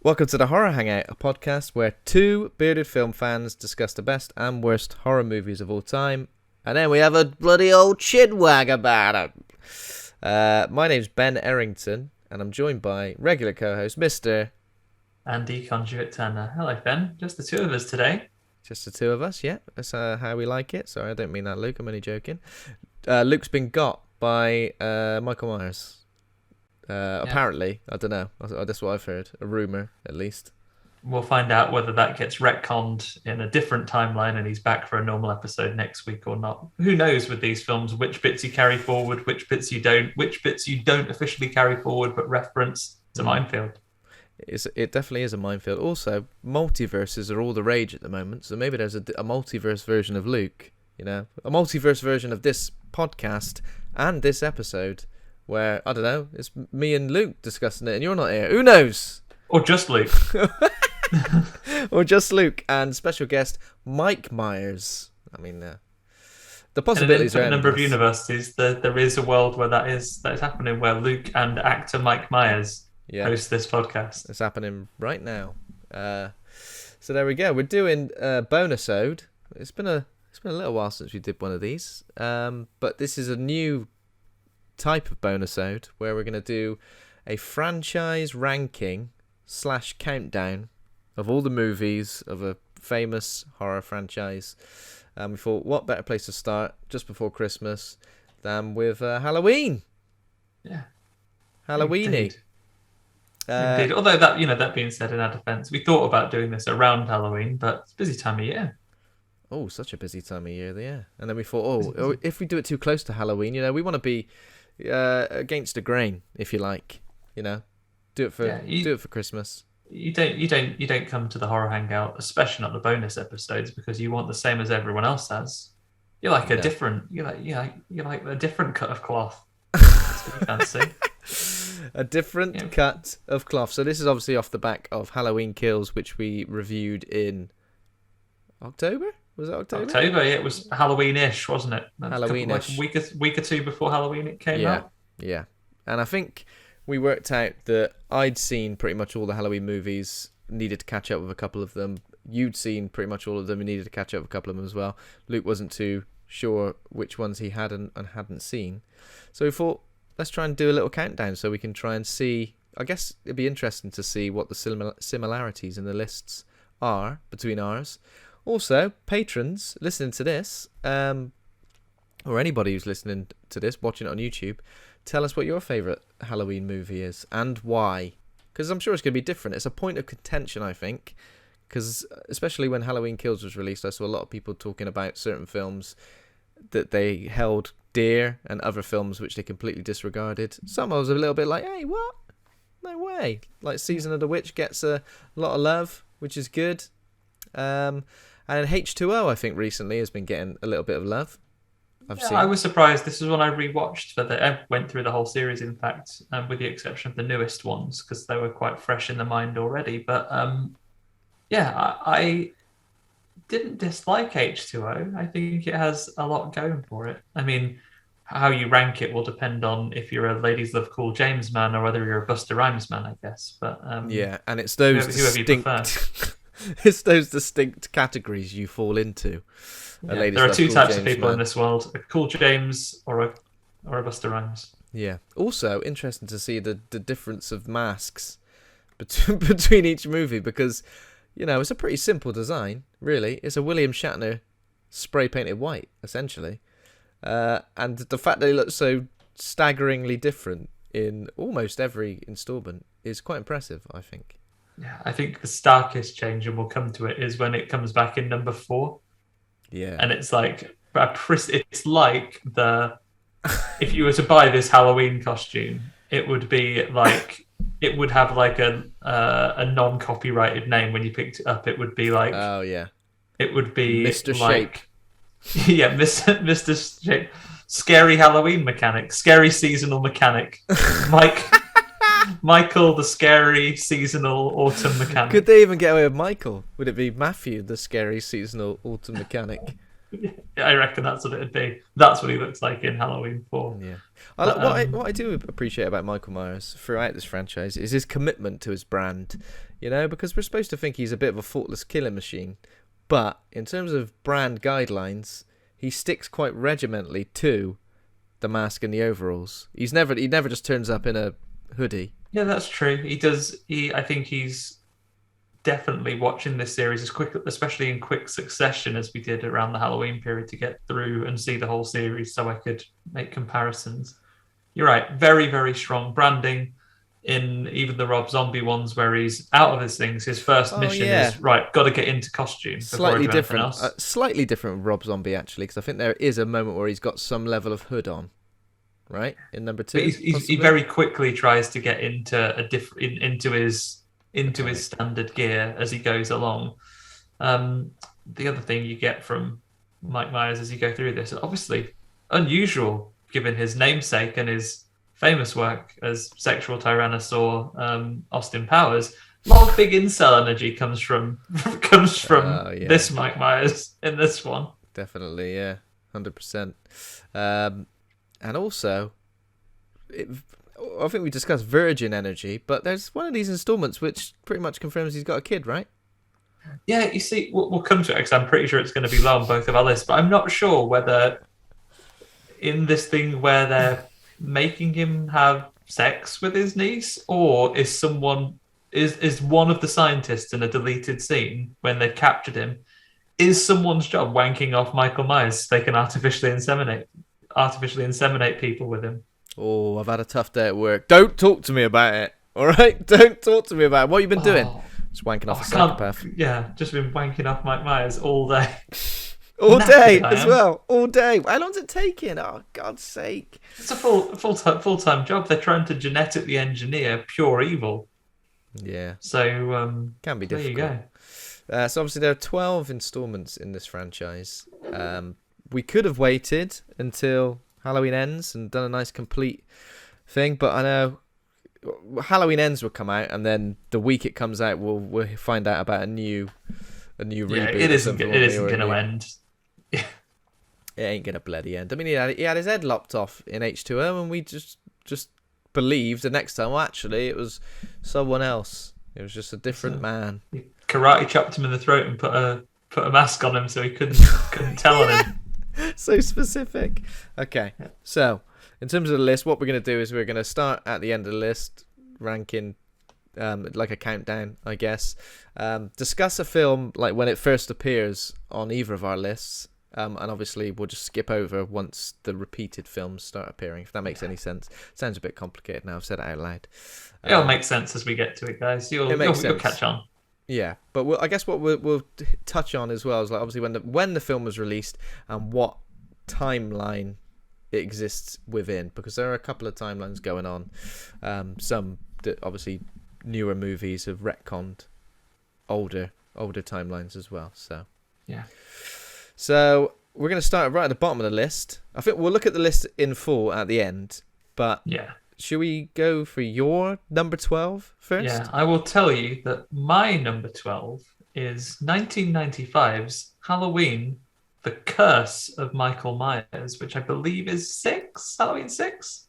Welcome to the Horror Hangout, a podcast where two bearded film fans discuss the best and worst horror movies of all time, and then we have a bloody old chinwag about it. My name's Ben Errington, and I'm joined by regular co-host Mr. Andy Conduit Turner. Hello, Ben. Just the two of us today. Just the two of us, yeah. That's how we like it. Sorry, I don't mean that, Luke. I'm only joking. Luke's been got by Michael Myers. Apparently, I don't know. That's what I've heard. A rumor, at least. We'll find out whether that gets retconned in a different timeline and he's back for a normal episode next week or not. Who knows with these films, which bits you carry forward, which bits you don't officially carry forward but reference. It's a minefield. It definitely is a minefield. Also, multiverses are all the rage at the moment, so maybe there's a multiverse version of Luke, you know? A multiverse version of this podcast and this episode where, I don't know, it's me and Luke discussing it and you're not here. Who knows? Or just Luke. Or just Luke and special guest Mike Myers. I mean, the possibilities in are a number of endless. universities, there is a world where that is happening, where Luke and actor Mike Myers host this podcast. It's happening right now. So there we go. We're doing a bonus-ode. It's been a little while since we did one of these. But this is a new type of bonus-ode where we're going to do a franchise ranking / countdown of all the movies of a famous horror franchise. We thought, what better place to start just before Christmas than with Halloween? Yeah. Halloweeny. Indeed. Although that being said, in our defence, we thought about doing this around Halloween, but it's a busy time of year. Oh, such a busy time of year, yeah. And then we thought, if we do it too close to Halloween, we want to be against the grain, if you like. Do it for Christmas. You don't come to the Horror Hangout, especially not the bonus episodes, because you want the same as everyone else has. You're like a different cut of cloth. That's what you fancy. A different cut of cloth. So this is obviously off the back of Halloween Kills, which we reviewed in October. Was it October? October, yeah, it was Halloween-ish, wasn't it? Halloween-ish. Like a week or two before Halloween it came out. Yeah. And I think we worked out that I'd seen pretty much all the Halloween movies, needed to catch up with a couple of them. You'd seen pretty much all of them and needed to catch up with a couple of them as well. Luke wasn't too sure which ones he had and hadn't seen. So we thought, let's try and do a little countdown so we can try and see. I guess it'd be interesting to see what the similarities in the lists are between ours. Also, patrons listening to this, or anybody who's listening to this, watching it on YouTube, tell us what your favourite Halloween movie is and why. Because I'm sure it's going to be different. It's a point of contention, I think. Because especially when Halloween Kills was released, I saw a lot of people talking about certain films that they held dear and other films which they completely disregarded. Some I was a little bit like, hey, what? No way. Like Season of the Witch gets a lot of love, which is good. And H2O, I think, recently has been getting a little bit of love. I was surprised. This is one I rewatched. I went through the whole series, in fact, with the exception of the newest ones, because they were quite fresh in the mind already. But I didn't dislike H2O. I think it has a lot going for it. I mean, how you rank it will depend on if you're a Ladies Love Cool James man or whether you're a Busta Rhymes man, I guess. But and it's those whoever you prefer. It's those distinct categories you fall into. Yeah, there are two types of people in this world: a Cool James or a Busta Rhymes. Yeah. Also, interesting to see the difference of masks between each movie because, it's a pretty simple design, really. It's a William Shatner spray painted white, essentially. And the fact that they look so staggeringly different in almost every installment is quite impressive, I think. Yeah, I think the starkest change, and we'll come to it, is when it comes back in number 4. Yeah. And it's like if you were to buy this Halloween costume, it would be like, it would have like a non-copyrighted name when you picked it up. It would be like, oh yeah, it would be Mr. like, Shape. Yeah, Mr. Shape, scary Halloween mechanic, scary seasonal mechanic, Michael, the scary seasonal autumn mechanic. Could they even get away with Michael? Would it be Matthew, the scary seasonal autumn mechanic? I reckon that's what it'd be. That's what he looks like in Halloween 4. Yeah. But, What I do appreciate about Michael Myers throughout this franchise is his commitment to his brand. Because we're supposed to think he's a bit of a thoughtless killing machine, but in terms of brand guidelines, he sticks quite regimentally to the mask and the overalls. He never just turns up in a hoodie. Yeah, that's true. He does. I think he's definitely watching this series as quick, especially in quick succession, as we did around the Halloween period, to get through and see the whole series, so I could make comparisons. You're right. Very, very strong branding in even the Rob Zombie ones, where he's out of his things. His first mission is right. Got to get into costume. Slightly different. Slightly different with Rob Zombie actually, because I think there is a moment where he's got some level of hood on. Right in number 2, he very quickly tries to get into his standard gear as he goes along. The other thing you get from Mike Myers as you go through this, obviously unusual given his namesake and his famous work as sexual tyrannosaur Austin Powers. A lot of big incel energy comes from this Mike Myers in this one. Definitely, yeah, 100%. And also, I think we discussed virgin energy, but there's one of these installments which pretty much confirms he's got a kid, right? Yeah, you see, we'll come to it because I'm pretty sure it's going to be low on both of our lists, but I'm not sure whether in this thing where they're making him have sex with his niece, or is one of the scientists in a deleted scene when they've captured him, is someone's job wanking off Michael Myers so they can artificially inseminate people with him. Oh, I've had a tough day at work. Don't talk to me about it. All right? Don't talk to me about it. What have you been doing? Just wanking off a psychopath. Yeah, just been wanking off Mike Myers all day. All day as well. All day. How long's it taking? Oh, God's sake. It's a full-time job. They're trying to genetically engineer pure evil. Yeah. So can be difficult. There you go. So obviously there are 12 installments in this franchise. We could have waited until Halloween Ends and done a nice complete thing, but I know Halloween Ends will come out, and then the week it comes out, we'll find out about a new reboot. Yeah, it isn't going to end. It ain't gonna bloody end. I mean, he had his head lopped off in H2O, and we just believed the next time. Well, actually, it was someone else. It was just a different man. He karate chopped him in the throat and put a mask on him so he couldn't tell on him. So specific. Okay, so in terms of the list, what we're going to do is we're going to start at the end of the list, ranking like a countdown, I guess. Discuss a film like when it first appears on either of our lists, and obviously we'll just skip over once the repeated films start appearing, if that makes any sense. Sounds a bit complicated now, I've said it out loud. It'll make sense as we get to it, guys. You'll catch on. Yeah, but I guess what we'll touch on as well is like obviously when the film was released and what timeline it exists within, because there are a couple of timelines going on. Some that obviously newer movies have retconned older timelines as well. So yeah. So we're going to start right at the bottom of the list. I think we'll look at the list in full at the end, but yeah. Should we go for your number 12 first? Yeah, I will tell you that my number 12 is 1995's Halloween, The Curse of Michael Myers, which I believe is Halloween 6?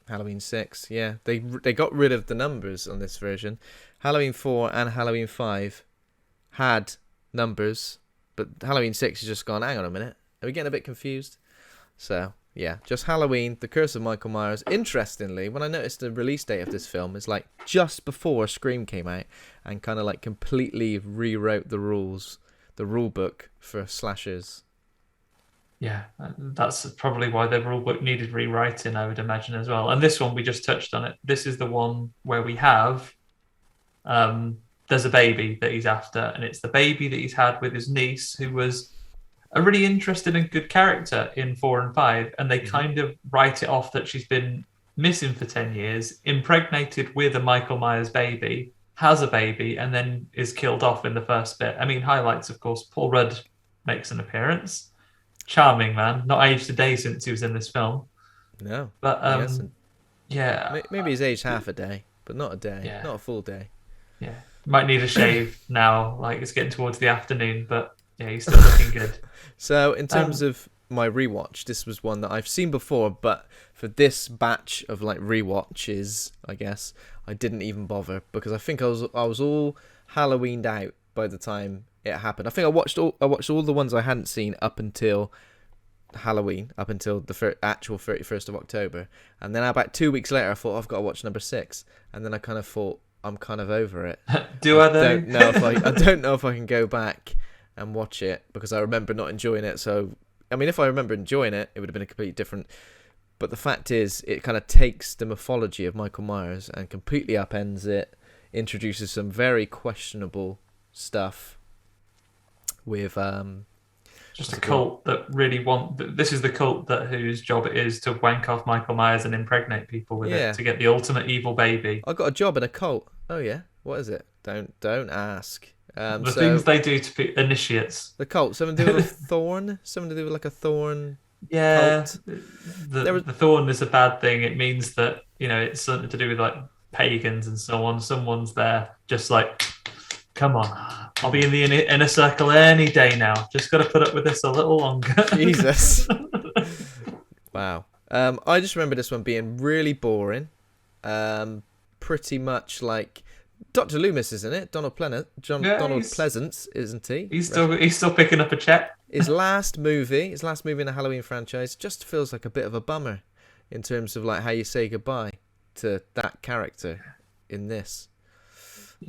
Halloween 6, yeah. They got rid of the numbers on this version. Halloween 4 and Halloween 5 had numbers, but Halloween 6 has just gone, hang on a minute, are we getting a bit confused? So... yeah, just Halloween, The Curse of Michael Myers. Interestingly, when I noticed the release date of this film, it's like just before Scream came out and kind of like completely rewrote the rules, the rule book for slashers. Yeah, that's probably why the rule book needed rewriting, I would imagine, as well. And this one, we just touched on it. This is the one where we have, there's a baby that he's after, and it's the baby that he's had with his niece, who was a really interesting and good character in 4 and 5, and they kind of write it off that she's been missing for 10 years, impregnated with a Michael Myers baby, has a baby, and then is killed off in the first bit. I mean, highlights, of course, Paul Rudd makes an appearance. Charming man, not aged a day since he was in this film. No, but he hasn't. Yeah. Maybe he's aged half a day, but not a day, not a full day. Yeah, might need a shave now, like it's getting towards the afternoon, but Yeah, he's still looking good. So in terms of my rewatch, this was one that I've seen before, but for this batch of like rewatches, I guess I didn't even bother because I think I was all Halloweened out by the time it happened. I think I watched all the ones I hadn't seen up until Halloween, up until the actual 31st of October, and then about 2 weeks later I thought I've got to watch number 6, and then I kind of thought I'm kind of over it. I don't know if I don't know if I can go back and watch it because I remember not enjoying it. So I mean, if I remember enjoying it, it would have been a completely different. But the fact is, it kind of takes the mythology of Michael Myers and completely upends it, introduces some very questionable stuff with just a cult that really this is the cult that whose job it is to wank off Michael Myers and impregnate people with it to get the ultimate evil baby. I got a job in a cult. Oh yeah, what is it? Don't ask. The things they do to initiates. The cult. Something to do with a thorn. Something to do with like a thorn. Yeah, cult. The thorn is a bad thing. It means that it's something to do with like pagans and so on. Someone's there, just like, come on, I'll be in the inner circle any day now. Just got to put up with this a little longer. Jesus. Wow. I just remember this one being really boring. Pretty much like Dr. Loomis, isn't it? Donald Pleasance, isn't he? He's still picking up a check. His last movie in the Halloween franchise just feels like a bit of a bummer in terms of like how you say goodbye to that character in this.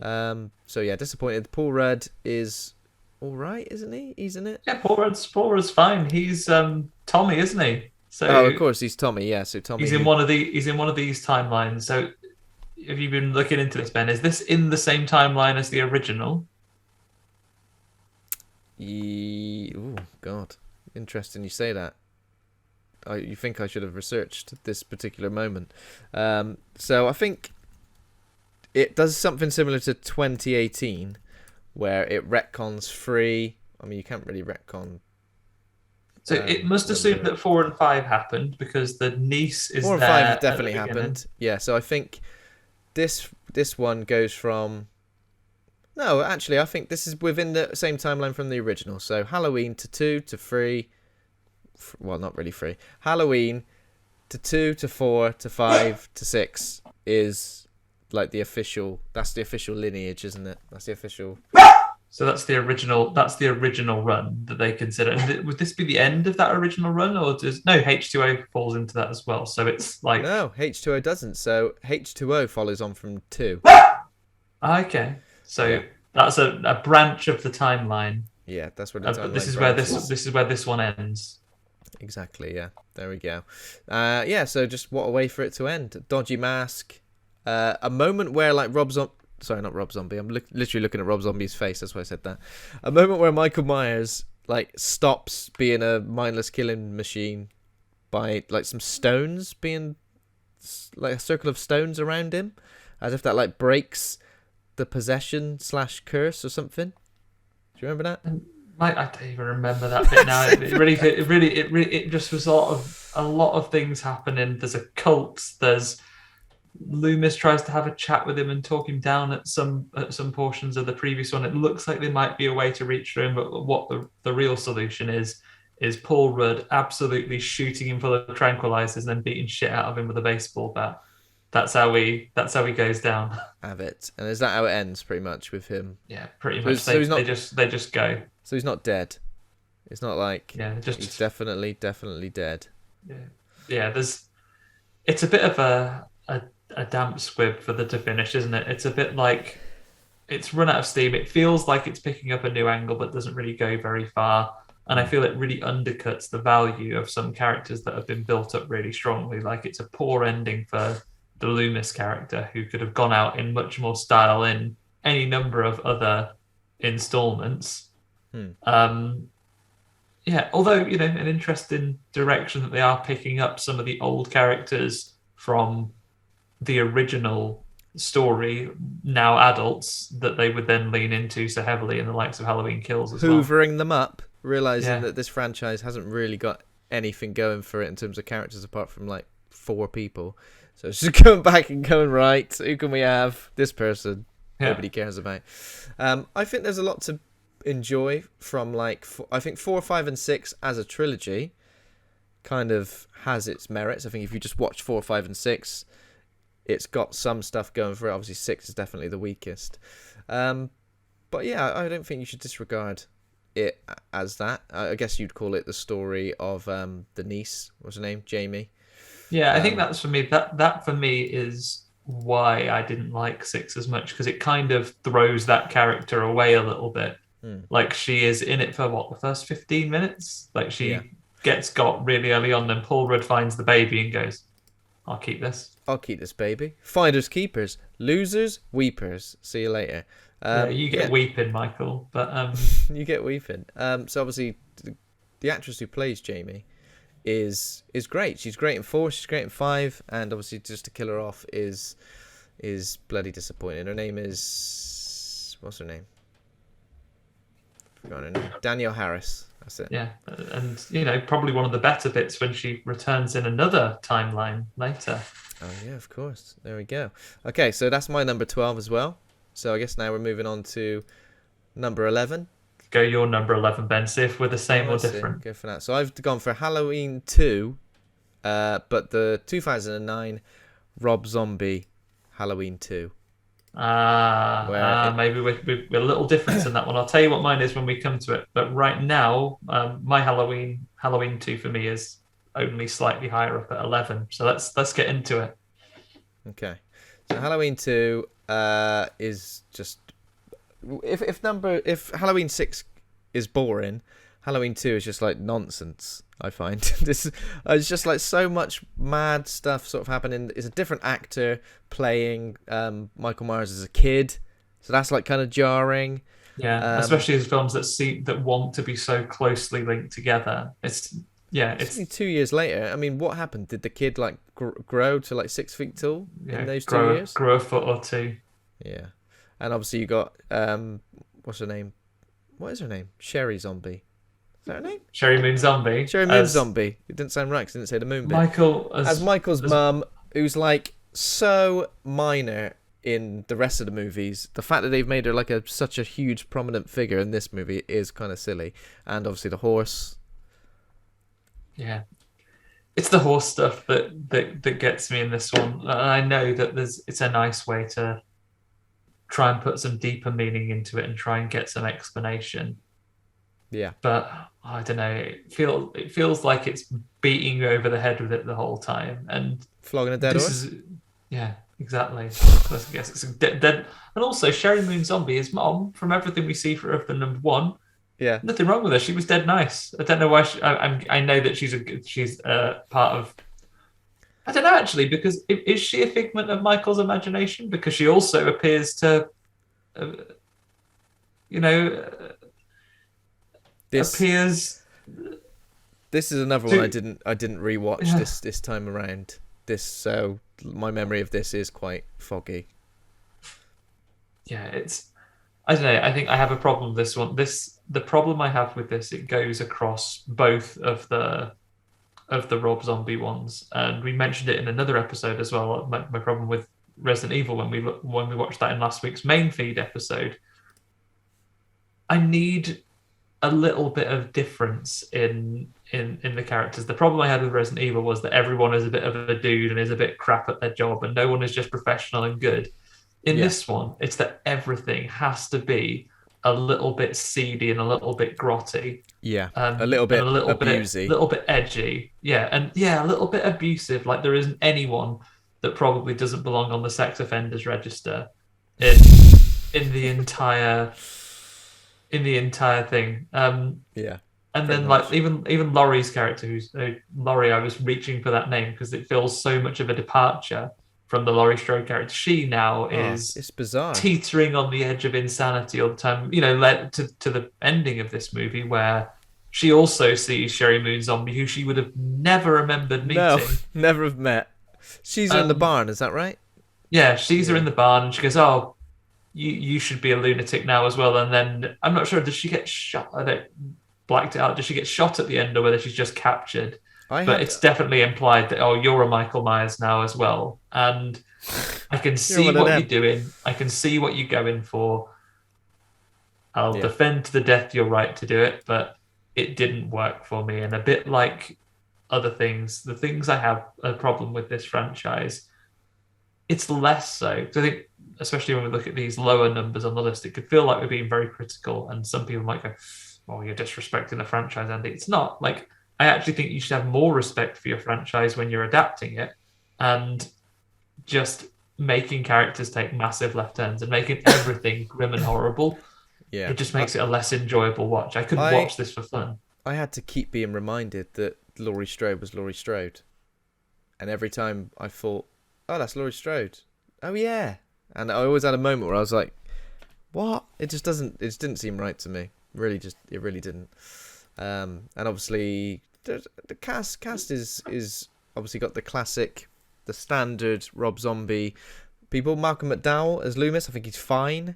So yeah, disappointed. Paul Rudd is all right, isn't he? He's in it. Yeah, Paul Rudd's fine. He's Tommy, isn't he? So of course he's Tommy. Yeah, so Tommy. He's in one of these timelines. So have you been looking into this, Ben? Is this in the same timeline as the original? Oh God, interesting. You say that. You think I should have researched this particular moment. So I think it does something similar to 2018, where it retcons 3. I mean, you can't really retcon. So it must assume that 4 and 5 happened because the niece is 4 and there 5 definitely happened. Yeah, so I think this one goes from. No, actually, I think this is within the same timeline from the original. So Halloween to 2 to 3. Well, not really 3. Halloween to 2 to 4 to 5 to 6 is like the official. That's the official lineage, isn't it? That's the official. So that's the original. That's the original run that they consider. And would this be the end of that original run, or does H2O falls into that as well? So it's like no, H2O doesn't. So H2O follows on from 2. Okay, so that's a branch of the timeline. Yeah, that's what. But this is where this one ends. Exactly. Yeah. There we go. Yeah. So just what a way for it to end. Dodgy mask. A moment where like not Rob Zombie. I'm literally looking at Rob Zombie's face. That's why I said that. A moment where Michael Myers like stops being a mindless killing machine by like some stones being like a circle of stones around him, as if that like breaks the possession / curse or something. Do you remember that? I don't even remember that bit now. It just was a lot of things happening. There's a cult. There's Loomis tries to have a chat with him and talk him down at some portions of the previous one. It looks like there might be a way to reach through him, but what the real solution is Paul Rudd absolutely shooting him full of tranquilizers and then beating shit out of him with a baseball bat. That's how he goes down. Have it, and is that how it ends? Pretty much with him. Yeah, pretty much. They just go. So he's not dead. It's not like he's definitely dead. Yeah. It's a bit of a damp squib for to finish, isn't it? It's a bit like it's run out of steam. It feels like it's picking up a new angle, but doesn't really go very far. And I feel it really undercuts the value of some characters that have been built up really strongly. Like it's a poor ending for the Loomis character, who could have gone out in much more style in any number of other installments. Although an interesting direction that they are picking up some of the old characters from the original story, now adults, that they would then lean into so heavily in the likes of Halloween Kills as well. Hoovering them up, realizing that this franchise hasn't really got anything going for it in terms of characters apart from like 4 people. So it's just going back and going, right, who can we have? This person nobody cares about. I think there's a lot to enjoy from like I think 4, 5, and 6 as a trilogy kind of has its merits. I think if you just watch 4, 5, and 6, it's got some stuff going for it. Obviously 6 is definitely the weakest, but yeah, I don't think you should disregard it as that. I guess you'd call it the story of the niece. What's her name? Jamie. Yeah, I think that's for me. That for me is why I didn't like 6 as much, because it kind of throws that character away a little bit. Like, she is in it for the first 15 minutes. Like, she gets got really early on, then Paul Rudd finds the baby and goes, I'll keep this. I'll keep this baby. Finders keepers, losers weepers. See you later. You get weeping, Michael, but you get weeping. So obviously the actress who plays Jamie is great. She's great in 4, she's great in 5, and obviously just to kill her off is bloody disappointing. Her name is, what's her name? Forgot her name. Danielle Harris. That's it. Yeah, and probably one of the better bits when she returns in another timeline later. Oh yeah, of course. There we go. Okay, so that's my number 12 as well. So I guess now we're moving on to number 11. Go your number 11, Ben. See if we're the same or different. Go for that. So I've gone for Halloween 2, but the 2009 Rob Zombie Halloween 2. Maybe we're a little different in that one. I'll tell you what mine is when we come to it. But right now, my Halloween 2 for me is only slightly higher up at 11. So let's get into it. Okay. So Halloween 2 is just if Halloween 6 is boring, Halloween 2 is just like nonsense. I find it's just like so much mad stuff sort of happening. It's a different actor playing Michael Myers as a kid, so that's like kind of jarring. Yeah, especially as films that want to be so closely linked together. It's only 2 years later. I mean, what happened? Did the kid like grow to like 6 feet tall in those 2 years? Grow a foot or two. Yeah, and obviously you got what's her name? What is her name? Sherry Zombie. Is that her name? Sherry Moon Zombie. Sherry Moon Zombie. It didn't sound right because it didn't say the moon bit. As Michael's mum, who's like so minor in the rest of the movies. The fact that they've made her like such a huge prominent figure in this movie is kind of silly. And obviously the horse. Yeah. It's the horse stuff that gets me in this one. And I know that it's a nice way to try and put some deeper meaning into it and try and get some explanation. Yeah. But I don't know, it feels like it's beating you over the head with it the whole time. And flogging a dead horse? Yeah, exactly. I guess it's dead. And also, Sherry Moon Zombie, his mom, from everything we see of the number 1, yeah, nothing wrong with her. She was dead nice. I don't know why. I know that she's part of. I don't know actually, because is she a figment of Michael's imagination? Because she also appears to, appears. This is another one I didn't rewatch this time around. So my memory of this is quite foggy. Yeah, I don't know. I think I have a problem with this one. The problem I have with this, it goes across both of the Rob Zombie ones, and we mentioned it in another episode as well. My problem with Resident Evil when we watched that in last week's main feed episode. I need a little bit of difference in the characters. The problem I had with Resident Evil was that everyone is a bit of a dude and is a bit crap at their job, and no one is just professional and good. In this one, it's that everything has to be a little bit seedy and a little bit grotty. Yeah, a little bit abusey. A little bit edgy. Yeah, and a little bit abusive. Like there isn't anyone that probably doesn't belong on the sex offenders register in the entire thing. Yeah. And then like even Laurie's character, who's Laurie, I was reaching for that name because it feels so much of a departure from the Laurie Strode character. She now is it's bizarre, teetering on the edge of insanity all the time. Led to the ending of this movie where she also sees Sherry Moon Zombie, who she would have never remembered meeting. No, never have met. She's in the barn, is that right? Yeah, she's her in the barn, and she goes, "Oh, you should be a lunatic now as well." And then I'm not sure, does she get shot? I don't blacked it out. Does she get shot at the end, or whether she's just captured? But it's definitely implied that, you're a Michael Myers now as well. And I can see what you're doing. I can see what you're going for. I'll defend to the death your right to do it, but it didn't work for me. And a bit like other things, the things I have a problem with this franchise, it's less so. So I think, especially when we look at these lower numbers on the list, it could feel like we're being very critical, and some people might go, "Oh, you're disrespecting the franchise." Andy, it's not. Like, I actually think you should have more respect for your franchise when you're adapting it, and just making characters take massive left turns and making everything grim and horrible. Yeah, it just makes it a less enjoyable watch. I couldn't watch this for fun. I had to keep being reminded that Laurie Strode was Laurie Strode, and every time I thought, "Oh, that's Laurie Strode. Oh yeah," and I always had a moment where I was like, "What?" It just didn't seem right to me. It really didn't. And obviously, the cast is obviously got the classic, the standard Rob Zombie people. Malcolm McDowell as Loomis, I think he's fine.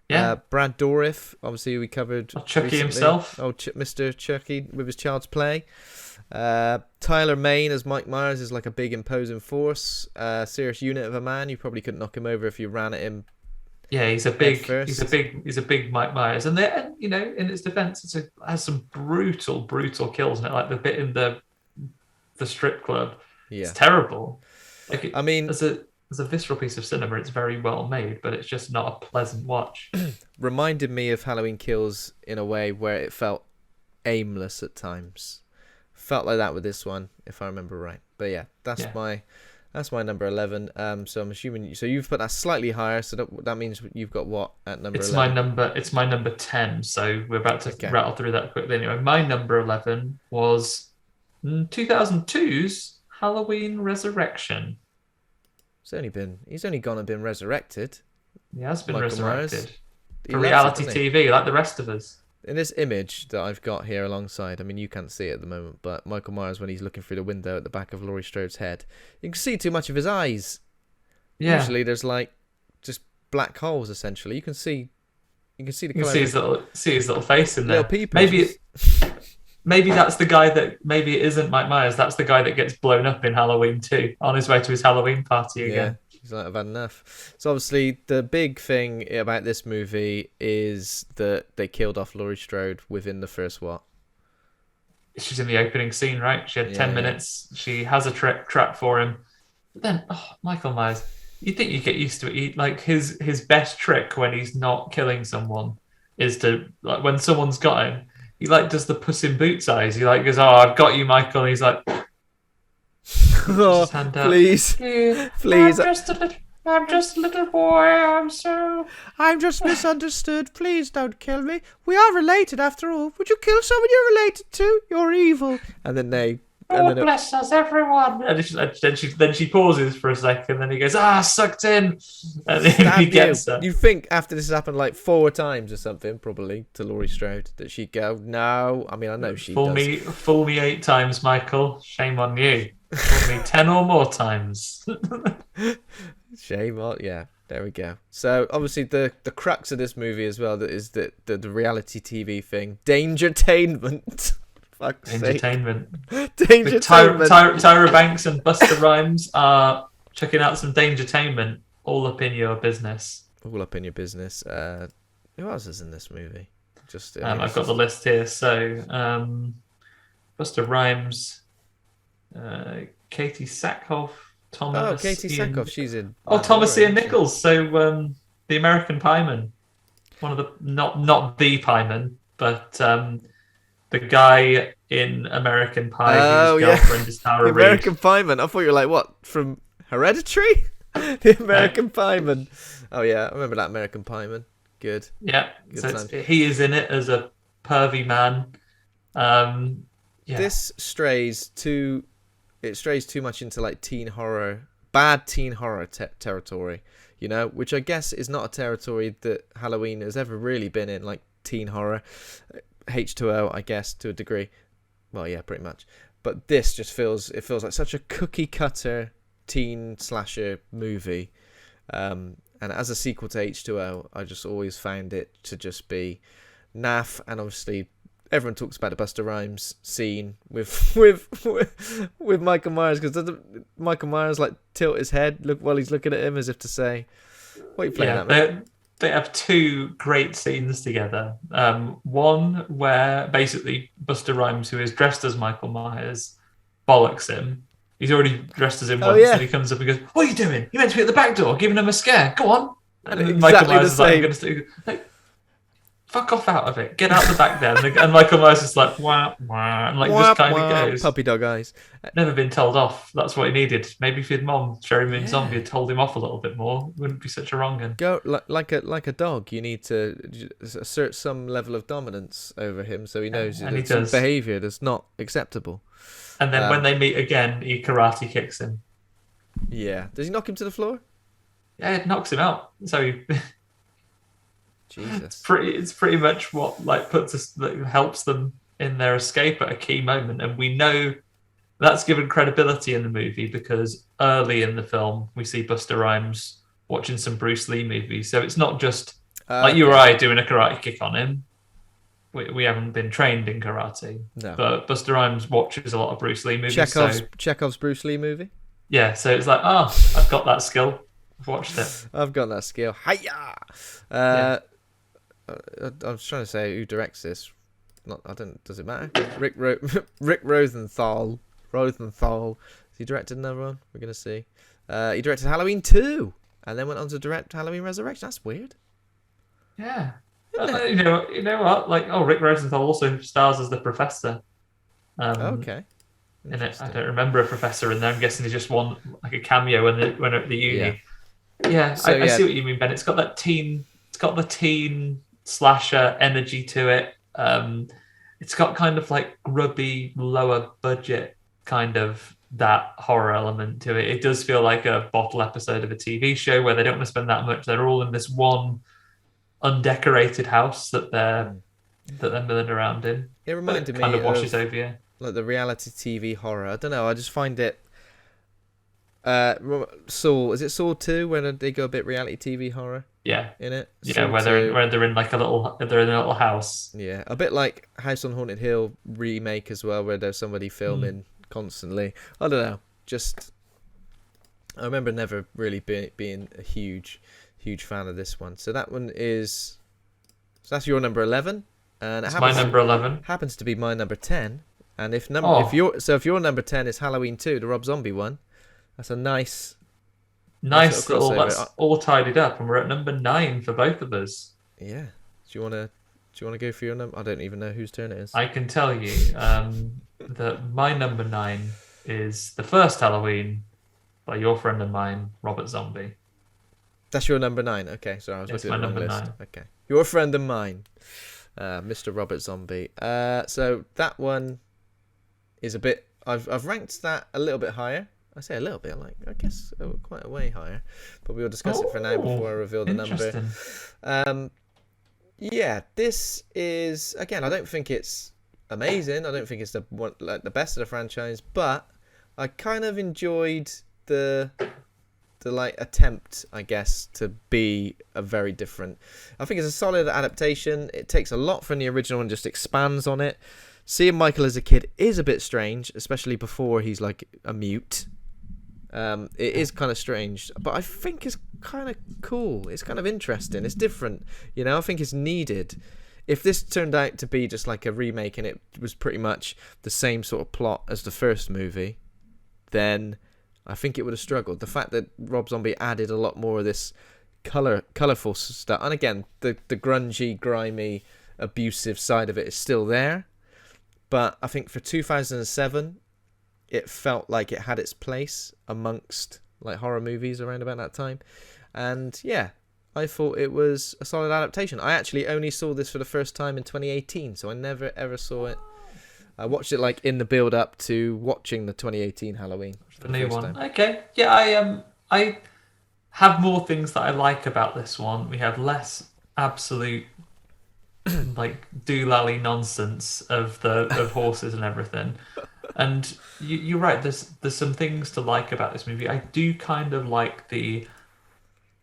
Yeah. Brad Dourif, obviously we covered. Chucky recently. Himself. Oh, Mr. Chucky with his Child's Play. Tyler Mane as Mike Myers is like a big imposing force. Serious unit of a man. You probably couldn't knock him over if you ran at him. Yeah, he's a big Mike Myers, and in its defense, it has some brutal kills in it, like the bit in the strip club. Yeah, it's terrible. I mean, as a visceral piece of cinema, it's very well made, but it's just not a pleasant watch. Reminded me of Halloween Kills in a way where it felt aimless at times. Felt like that with this one, if I remember right. But yeah, that's my number 11. So I'm assuming you've put that slightly higher. So that means you've got what at number 11? It's my number 10. So we're about to rattle through that quickly. Anyway, my number 11 was 2002's Halloween Resurrection. He's only gone and been resurrected. He has been Michael resurrected Myers. For reality TV, like the rest of us. In this image that I've got here alongside, I mean, you can't see it at the moment, but Michael Myers, when he's looking through the window at the back of Laurie Strode's head, you can see too much of his eyes. Yeah. Usually there's like just black holes, essentially. You can see the colour. See his little face in there. Maybe that's the guy that, maybe it isn't Mike Myers, that's the guy that gets blown up in Halloween 2 on his way to his Halloween party again. Yeah, he's like, I've had enough. So obviously the big thing about this movie is that they killed off Laurie Strode within the first what? She's in the opening scene, right? She had 10 minutes. She has a trap for him. But then, Michael Myers, you'd think you get used to it. Like his best trick when he's not killing someone is to, like, when someone's got him, he like does the Puss in Boots eyes. He like goes, "Oh, I've got you, Michael." And he's like, "Oh, please, please." I'm just a little boy. I'm just misunderstood. Please don't kill me. We are related after all. Would you kill someone you're related to? You're evil. And then bless us, everyone. And then she pauses for a second, and then he goes, sucked in. And then he gets her. You think after this has happened like 4 times or something, probably, to Laurie Strode, that she'd go, "No." I mean, I know she does. Fool me 8 times, Michael. Shame on you. Fool me 10 or more times. Shame on, yeah. There we go. So obviously the crux of this movie as well is the reality TV thing, Dangertainment. Dangertainment. Dangertainment. Tyra Banks and Busta Rhymes are checking out some Dangertainment. All up in your business. All up in your business. Who else is in this movie? I've got the list here. So Busta Rhymes, Katie Sackhoff, Katie Sackhoff. She's in. Thomas Ian Nichols. So the American Pieman, one of the not the Pieman, but the guy in American Pie whose girlfriend is Tara Reid. American Pieman. I thought you were like, what, from Hereditary? The American Pieman. Oh yeah, I remember that American Pieman. Good. Yeah. Good he is in it as a pervy man. This strays too much into like bad teen horror territory, which I guess is not a territory that Halloween has ever really been in, like teen horror. H2O, I guess, to a degree. Well, yeah, pretty much. But this just feels like such a cookie cutter teen slasher movie. And as a sequel to H2O, I just always found it to just be naff. And obviously, everyone talks about the Busta Rhymes scene with Michael Myers, because doesn't Michael Myers like tilt his head while he's looking at him as if to say, "What are you playing at, man?" they have two great scenes together. One where basically Busta Rhymes, who is dressed as Michael Myers, bollocks him. He's already dressed as him Oh once, yeah, and he comes up and goes, "What are you doing? You meant to be at the back door, giving him a scare. Go on." And Michael exactly the Myers is like, "I'm same. going to stay." Like, fuck off out of it. Get out the back there. And Michael Myers is like, wah, wah, and like just Womp kind of womp, goes. puppy dog eyes. Never been told off. That's what he needed. Maybe if his mom, Sherry Moon Yeah. Zombie, had told him off a little bit more, it wouldn't be such a wrong one. Go like a dog. You need to assert some level of dominance over him, so he knows And he that some does. behaviour that's not acceptable. And then when they meet again, he karate kicks him. Yeah, does he knock him to the floor? Yeah, it knocks him out. So Jesus. it's pretty much what like puts us that helps them in their escape at a key moment, and we know that's given credibility in the movie because early in the film we see Busta Rhymes watching some Bruce Lee movies, so it's not just like you or I doing a karate kick on him. We haven't been trained in karate, No. but Busta Rhymes watches a lot of Bruce Lee movies. Chekhov's Bruce Lee movie. Yeah, so it's like, I've got that skill. I've watched it. I've got that skill. Hiya! I was trying to say who directs this. Does it matter? Rick Rosenthal. Has he directed another one? We're gonna see. He directed Halloween 2, and then went on to direct Halloween Resurrection. That's weird. Yeah. You know what? Like, Rick Rosenthal also stars as the professor. Okay. In it, I don't remember a professor in there. I'm guessing he just won like a cameo when they're at the uni. Yeah, I see what you mean, Ben. It's got that teen. It's got the teen slasher energy to it. It's got kind of like grubby, lower budget kind of that horror element to it. It does feel like a bottle episode of a TV show where they don't want to spend that much. They're all in this one undecorated house that they're milling around in. It reminded me kind of washes over you. Like the reality TV horror. I don't know. I just find it. Saw, is it Saw 2 when they go a bit reality TV horror? Yeah. In it. Yeah, where they're in like a little house. Yeah, a bit like House on Haunted Hill remake as well, where there's somebody filming constantly. I don't know. Just I remember never really being a huge fan of this one. So that one is. So that's your number 11, and it's my number 11 happens to be my number 10. And if your number 10 is Halloween 2, the Rob Zombie one, that's a nice little that's all tidied up, and we're at number 9 for both of us. Yeah. Do you want to go for your number? I don't even know whose turn it is. I can tell you that my number 9 is the first Halloween by your friend of mine, Robert Zombie. That's your number 9. Okay, sorry, I was looking at the wrong list. 9. Okay, your friend of mine, Mr. Robert Zombie. So that one is a bit. I've ranked that a little bit higher. I say a little bit, like I guess quite a way higher. But we'll discuss it for now before I reveal the number. Yeah, this is again. I don't think it's amazing. I don't think it's the best of the franchise, but I kind of enjoyed the like attempt, I guess, to be a very different. I think it's a solid adaptation. It takes a lot from the original and just expands on it. Seeing Michael as a kid is a bit strange, especially before he's like a mute. It is kind of strange, but I think it's kind of cool. It's kind of interesting. It's different, I think it's needed. If this turned out to be just like a remake and it was pretty much the same sort of plot as the first movie, then I think it would have struggled. The fact that Rob Zombie added a lot more of this colourful stuff, and again, the grungy, grimy, abusive side of it is still there. But I think for 2007, it felt like it had its place amongst like horror movies around about that time. And yeah, I thought it was a solid adaptation. I actually only saw this for the first time in 2018, so I never ever saw it. I watched it like in the build up to watching the 2018 Halloween. The new one. Time. Okay. Yeah, I have more things that I like about this one. We have less absolute like doolally nonsense of horses and everything. And you're right, there's some things to like about this movie. I do kind of like the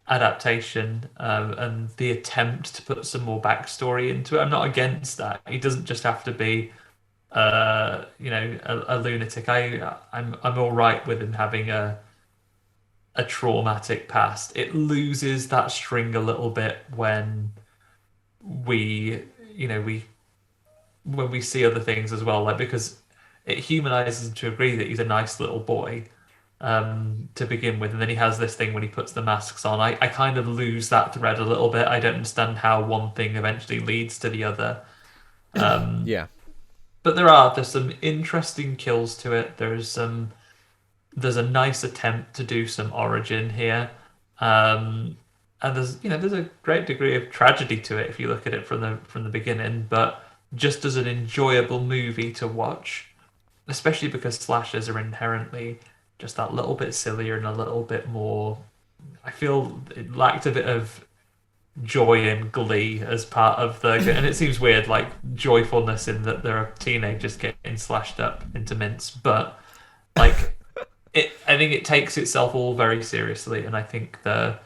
adaptation and the attempt to put some more backstory into it. I'm not against that. He doesn't just have to be a lunatic. I'm all right with him having a a traumatic past. It loses that string a little bit when we, you know, we when we see other things as well, like because it humanizes him to agree that he's a nice little boy to begin with, and then he has this thing when he puts the masks on. I kind of lose that thread a little bit. I don't understand how one thing eventually leads to the other. Yeah. But there's some interesting kills to it. There's a nice attempt to do some origin here. And there's a great degree of tragedy to it if you look at it from the beginning, but just as an enjoyable movie to watch, especially because slashers are inherently just that little bit sillier and a little bit more. I feel it lacked a bit of joy and glee as part of the, and it seems weird, like joyfulness in that there are teenagers getting slashed up into mince, but like I think it takes itself all very seriously, and I think the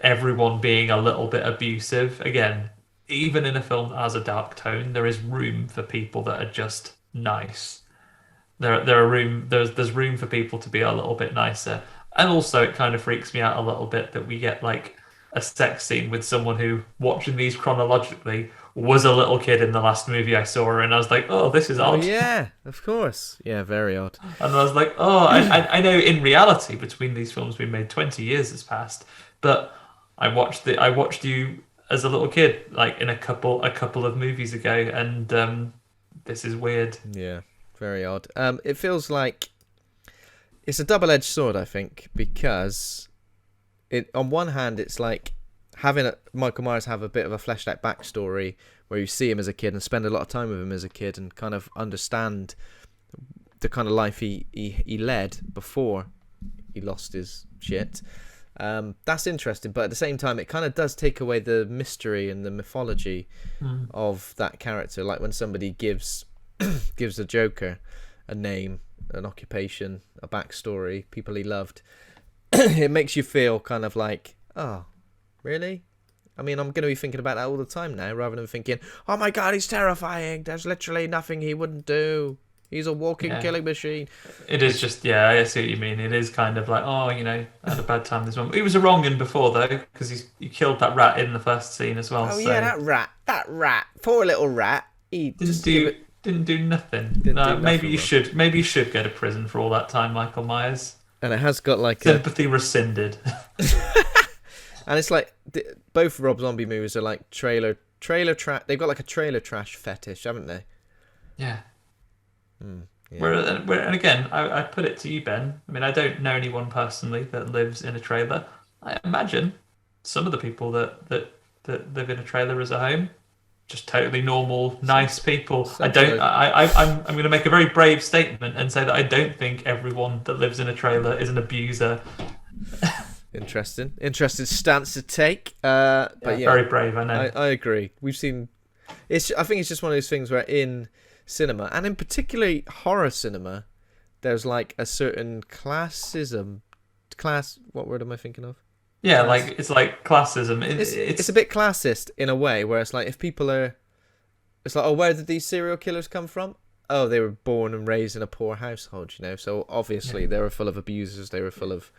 everyone being a little bit abusive again, even in a film that has a dark tone, there is room for people that are just nice. There's room for people to be a little bit nicer, and also it kind of freaks me out a little bit that we get like a sex scene with someone who, watching these chronologically, was a little kid in the last movie I saw her, and I was like, oh, this is odd. Oh, yeah, of course. Yeah, very odd. And I was like, oh, I know in reality between these films we made 20 years has passed, but I watched you as a little kid, like in a couple of movies ago, and this is weird. Yeah, very odd. It feels like it's a double-edged sword, I think, because on one hand, it's like having Michael Myers have a bit of a fleshed out backstory where you see him as a kid and spend a lot of time with him as a kid and kind of understand the kind of life he led before he lost his shit. That's interesting, but at the same time, it kind of does take away the mystery and the mythology of that character. Like when somebody gives the Joker a name, an occupation, a backstory, people he loved. It makes you feel kind of like, oh, really? I mean, I'm going to be thinking about that all the time now, rather than thinking, oh my God, he's terrifying. There's literally nothing he wouldn't do. He's a walking killing machine. It is just, I see what you mean. It is kind of like, oh, I had a bad time this one. He was a wrong un before, though, because he killed that rat in the first scene as well. Oh, yeah, that rat. Poor little rat. He didn't do nothing. Maybe you should go to prison for all that time, Michael Myers. And it has got like sympathy rescinded. And it's like both Rob Zombie movies are like trailer trash. They've got like a trailer trash fetish, haven't they? Yeah. Yeah. And again, I put it to you, Ben. I mean, I don't know anyone personally that lives in a trailer. I imagine some of the people that live in a trailer as a home, just totally normal, nice people. I'm going to make a very brave statement and say that I don't think everyone that lives in a trailer is an abuser. Interesting stance to take. But yeah, very brave. I know. I agree. We've seen. I think it's just one of those things where in cinema, and in particularly horror cinema, there's like a certain classism. What word am I thinking of? Yeah, like it's like classism. It's a bit classist in a way, where it's like if people are, it's like, oh, where did these serial killers come from? Oh, they were born and raised in a poor household, So obviously they were full of abusers. They were full of.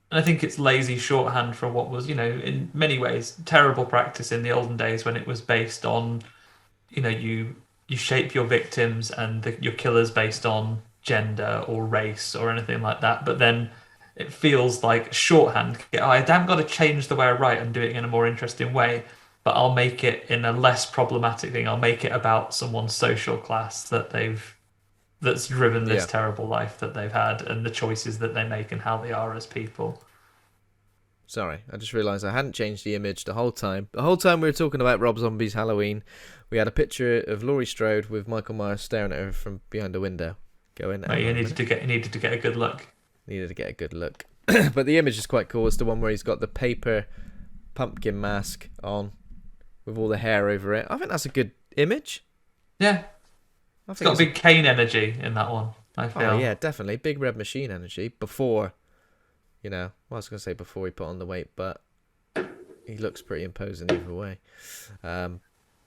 I think it's lazy shorthand for what was, in many ways terrible practice in the olden days when it was based on, you shape your victims and your killers based on gender or race or anything like that, but then it feels like shorthand. I haven't got to change the way I write and do it in a more interesting way, but I'll make it in a less problematic thing. I'll make it about someone's social class that's driven this terrible life that they've had and the choices that they make and how they are as people. Sorry, I just realised I hadn't changed the image the whole time. The whole time we were talking about Rob Zombie's Halloween, we had a picture of Laurie Strode with Michael Myers staring at her from behind a window. Going, you needed to get a good look. Needed to get a good look. But the image is quite cool. It's the one where he's got the paper pumpkin mask on with all the hair over it. I think that's a good image. Yeah. It's got a big Kane energy in that one, I feel. Oh, yeah, definitely. Big Red Machine energy. Before, I was going to say before he put on the weight, but he looks pretty imposing either way.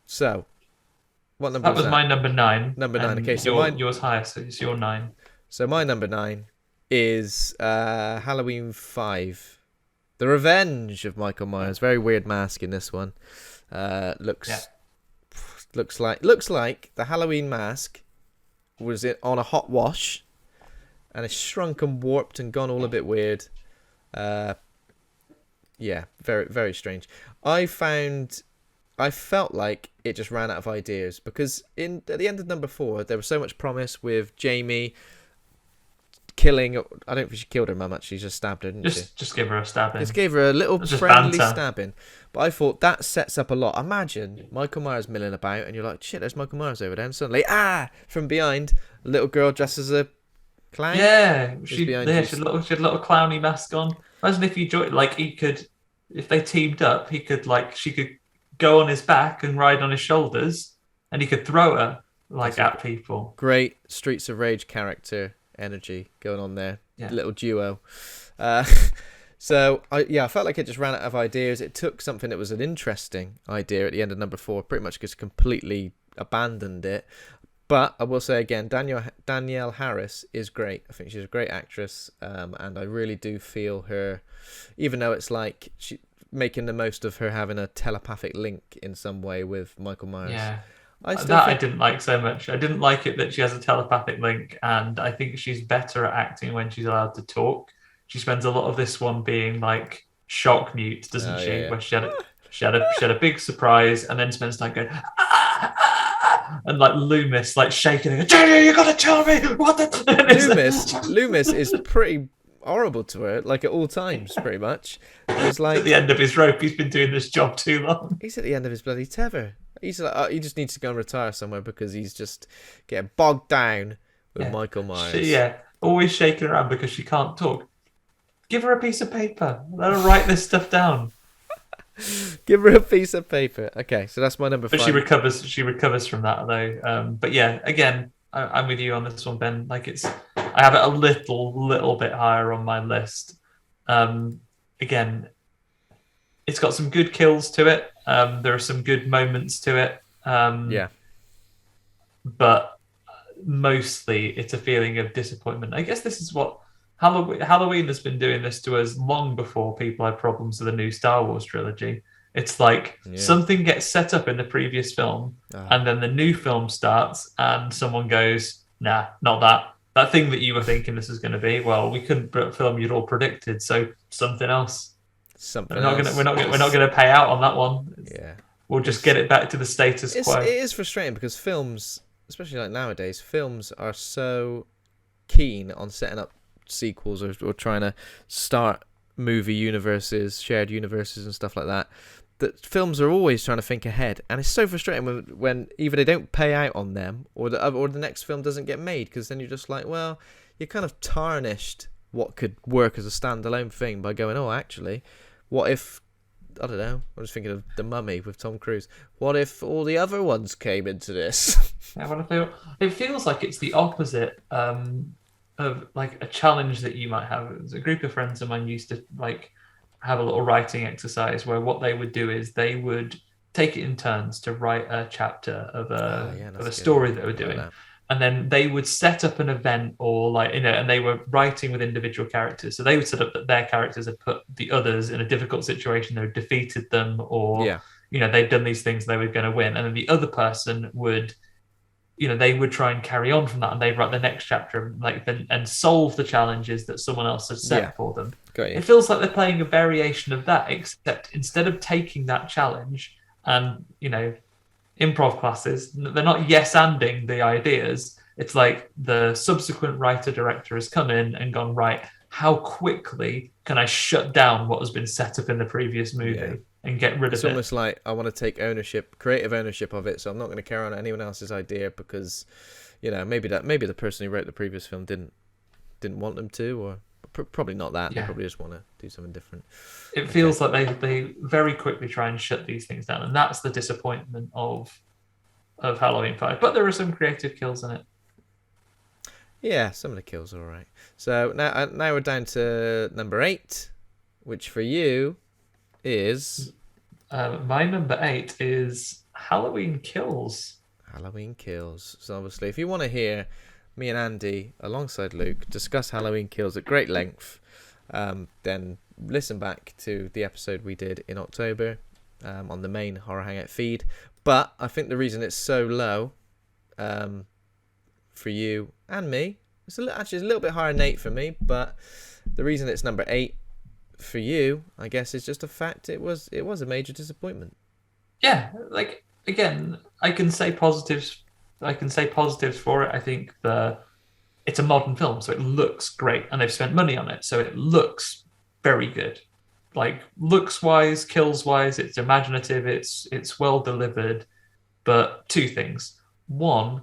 So, what number was that? That was my number 9. Number 9, okay. So yours higher, so it's your 9. So my number 9 is Halloween 5. The Revenge of Michael Myers. Very weird mask in this one. Looks like the Halloween mask was it on a hot wash, and it's shrunk and warped and gone all a bit weird. Yeah, very, very strange. I felt like it just ran out of ideas because at the end of number 4, there was so much promise with Jamie killing. I don't think she killed her mum. Actually, she just stabbed her, didn't she? Just give her a stabbing. Just gave her a little Just friendly banter. stabbing. But I thought that sets up a lot. Imagine Michael Myers milling about, and you're like, shit, there's Michael Myers over there. And suddenly, from behind, a little girl dressed as a clown. Yeah, she behind had a little clowny mask on. Imagine if you joined, like he could, if they teamed up, she could go on his back and ride on his shoulders, and he could throw her at people. Great Streets of Rage character energy going on there. Yeah. Little duo. So I felt like it just ran out of ideas. It took something that was an interesting idea at the end of number 4, pretty much just completely abandoned it. But I will say again, Danielle Harris is great. I think she's a great actress, and I really do feel her, even though it's like she making the most of her having a telepathic link in some way with Michael Myers. Yeah. I didn't like so much. I didn't like it that she has a telepathic link, and I think she's better at acting when she's allowed to talk. She spends a lot of this one being like shock mute, doesn't she? Yeah. Where she had a big surprise, and then spends time going and like Loomis like shaking and going, Jenny, you gotta tell me what the Loomis is pretty horrible to her, like at all times, pretty much. It's like at the end of his rope. He's been doing this job too long. He's at the end of his bloody tether. He's like, he just needs to go and retire somewhere because he's just getting bogged down with Michael Myers. Always shaking around because she can't talk. Give her a piece of paper. Let her write this stuff down. Give her a piece of paper. Okay, so that's my number 5. But she recovers from that though. But yeah, again, I'm with you on this one, Ben. Like I have it a little bit higher on my list. Again, it's got some good kills to it. There are some good moments to it. But mostly it's a feeling of disappointment. I guess this is what Halloween has been doing this to us long before people had problems with the new Star Wars trilogy. It's like something gets set up in the previous film, and then the new film starts, and someone goes, "Nah, not that. That thing that you were thinking this is going to be. Well, we couldn't put a film you'd all predicted, so something else. We're not going to pay out on that one. Yeah, we'll just get it back to the status quo." It is frustrating because films, especially like nowadays, films are so keen on setting up sequels or trying to start movie universes, shared universes and stuff like that films are always trying to think ahead, and it's so frustrating when either they don't pay out on them or the next film doesn't get made, because then you're just like, well, you kind of tarnished what could work as a standalone thing by going, oh, actually, what if, I don't know, I was thinking of The Mummy with Tom Cruise, what if all the other ones came into this? It feels like it's the opposite of like a challenge that you might have. It was a group of friends of mine used to like have a little writing exercise where what they would do is they would take it in turns to write a chapter of a story that they were doing. And then they would set up an event or and they were writing with individual characters. So they would set up that their characters had put the others in a difficult situation. They had defeated them or, they'd done these things, they were going to win. And then the other person would, they would try and carry on from that, and they'd write the next chapter and solve the challenges that someone else had set for them. It feels like they're playing a variation of that, except instead of taking that challenge and, improv classes, they're not yes-anding the ideas. It's like the subsequent writer-director has come in and gone, right, how quickly can I shut down what has been set up in the previous movie and get rid of it? It's almost like I want to take creative ownership of it, so I'm not going to carry on anyone else's idea because, maybe the person who wrote the previous film didn't want them to, or probably not that. They probably just want to do something different. It feels like they very quickly try and shut these things down, and that's the disappointment of Halloween 5. But there are some creative kills in it. Yeah, some of the kills are all right. So now we're down to number 8, which for you is... my number 8 is Halloween Kills. Halloween Kills. So obviously, if you want to hear me and Andy, alongside Luke, discuss Halloween Kills at great length. Then listen back to the episode we did in October on the main Horror Hangout feed. But I think the reason it's so low for you and me, actually it's a little bit higher than 8 for me, but the reason it's number 8 for you, I guess, is just a fact it was a major disappointment. Yeah, like, again, I can say positives for it. I think it's a modern film, so it looks great, and they've spent money on it, so it looks very good. Like, looks wise, kills wise, it's imaginative, it's well delivered. But two things: one,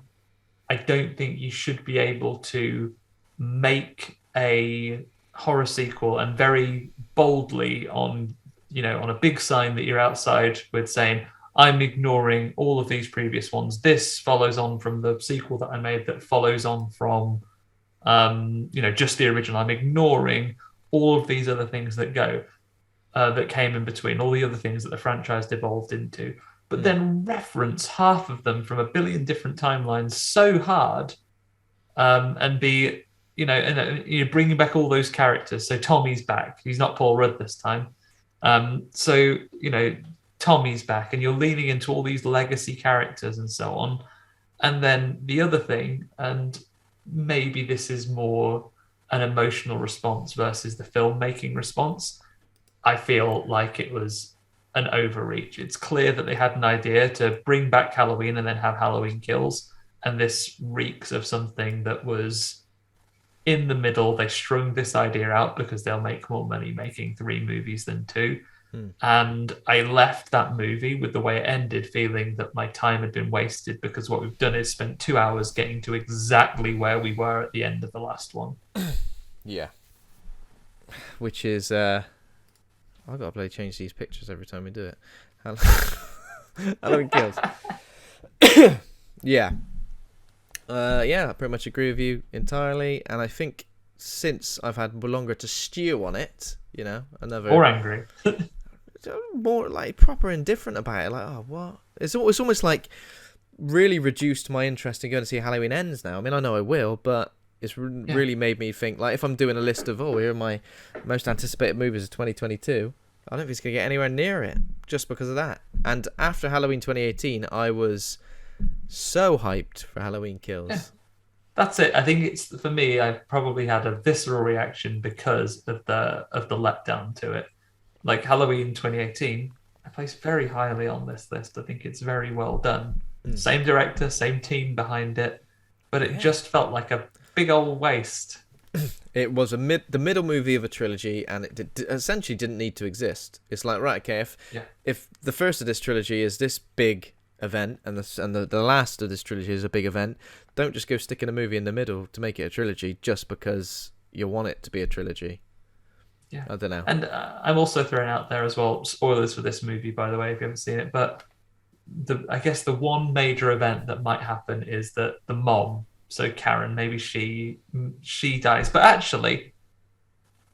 I don't think you should be able to make a horror sequel and very boldly on a big sign that you're outside with saying, I'm ignoring all of these previous ones. This follows on from the sequel that I made that follows on from just the original. I'm ignoring all of these other things that came in between, all the other things that the franchise devolved into, but then reference half of them from a billion different timelines so hard, and be, bringing back all those characters. So Tommy's back. He's not Paul Rudd this time. Tommy's back, and you're leaning into all these legacy characters and so on. And then the other thing, and maybe this is more an emotional response versus the filmmaking response, I feel like it was an overreach. It's clear that they had an idea to bring back Halloween and then have Halloween Kills, and this reeks of something that was in the middle. They strung this idea out because they'll make more money making 3 movies than 2. And I left that movie with the way it ended feeling that my time had been wasted, because what we've done is spent 2 hours getting to exactly where we were at the end of the last one. Yeah. Which is I've got to bloody change these pictures every time we do it. Halloween Kills. Yeah. I pretty much agree with you entirely, and I think since I've had longer to stew on it, another... Or angry. more like proper indifferent about it, like, oh, what? It's almost like really reduced my interest in going to see Halloween Ends now. I mean, I know I will, but it's really made me think, like, if I'm doing a list of, here are my most anticipated movies of 2022, I don't think it's going to get anywhere near it, just because of that. And after Halloween 2018, I was so hyped for Halloween Kills. Yeah. That's it. I think for me, I've probably had a visceral reaction because of the letdown to it. Like Halloween 2018, I place very highly on this list. I think it's very well done. Same director, same team behind it, but it just felt like a big old waste. It was the middle movie of a trilogy, and it essentially didn't need to exist. It's like, right, okay, if the first of this trilogy is this big event, and the last of this trilogy is a big event, don't just go sticking a movie in the middle to make it a trilogy just because you want it to be a trilogy. Yeah, I don't know. And I'm also throwing out there as well, spoilers for this movie, by the way, if you haven't seen it, but I guess the one major event that might happen is that the mom, so Karen, maybe she dies, but actually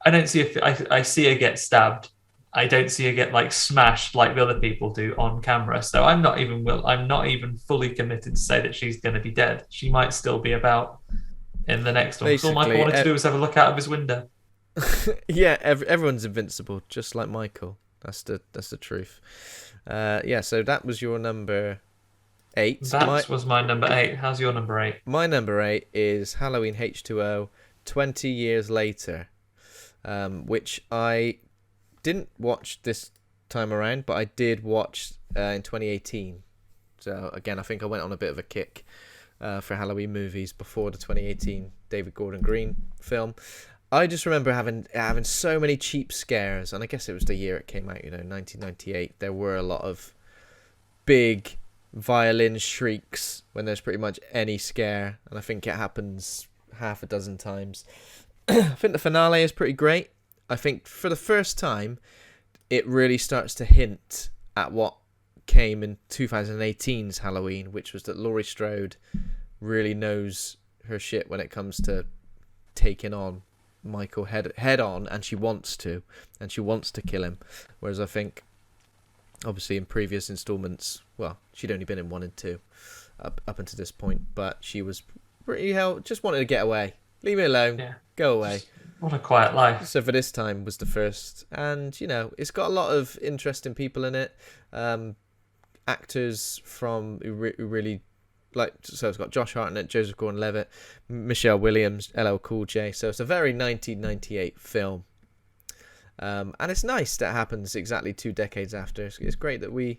I don't see I see her get stabbed. I don't see her get like smashed like the other people do on camera. So I'm not even fully committed to say that she's going to be dead. She might still be about in the next one. All Michael wanted to do was have a look out of his window. Yeah, everyone's invincible, just like Michael. That's the truth. So that was your number 8. That was my number 8. How's your number 8? My number 8 is Halloween H2O, 20 Years Later, which I didn't watch this time around, but I did watch in 2018. So again, I think I went on a bit of a kick for Halloween movies before the 2018 David Gordon Green film. I just remember having so many cheap scares, and I guess it was the year it came out, 1998. There were a lot of big violin shrieks when there's pretty much any scare, and I think it happens half a dozen times. I think the finale is pretty great. I think for the first time, it really starts to hint at what came in 2018's Halloween, which was that Laurie Strode really knows her shit when it comes to taking on Michael head on, and she wants to kill him. Whereas I think, obviously, in previous installments, well, she'd only been in 1 and 2 up until this point, but she was pretty hell, just wanted to get away. Leave me alone. Yeah. Go away. What a quiet life. So for this time was the first, and it's got a lot of interesting people in it. Actors from who really like. So it's got Josh Hartnett, Joseph Gordon-Levitt, Michelle Williams, LL Cool J. So it's a very 1998 film, and it's nice that happens exactly 2 decades after. It's great that we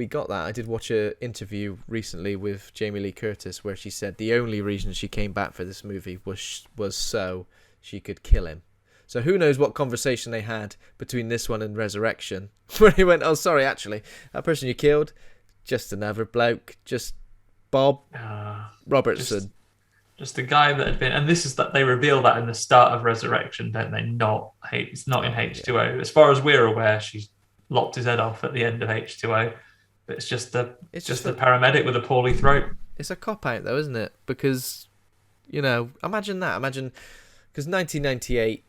got that. I did watch an interview recently with Jamie Lee Curtis where she said the only reason she came back for this movie was so she could kill him. So who knows what conversation they had between this one and Resurrection, where he went, "Oh, sorry, actually, that person you killed, just another bloke, just Bob Robertson." Just the guy that had been, and this is that they reveal that in the start of Resurrection, don't they? It's not in H2O. As far as we're aware, she's lopped his head off at the end of H2O. But it's just the paramedic with a poorly throat. It's a cop out though, isn't it? Because imagine that. Because 1998,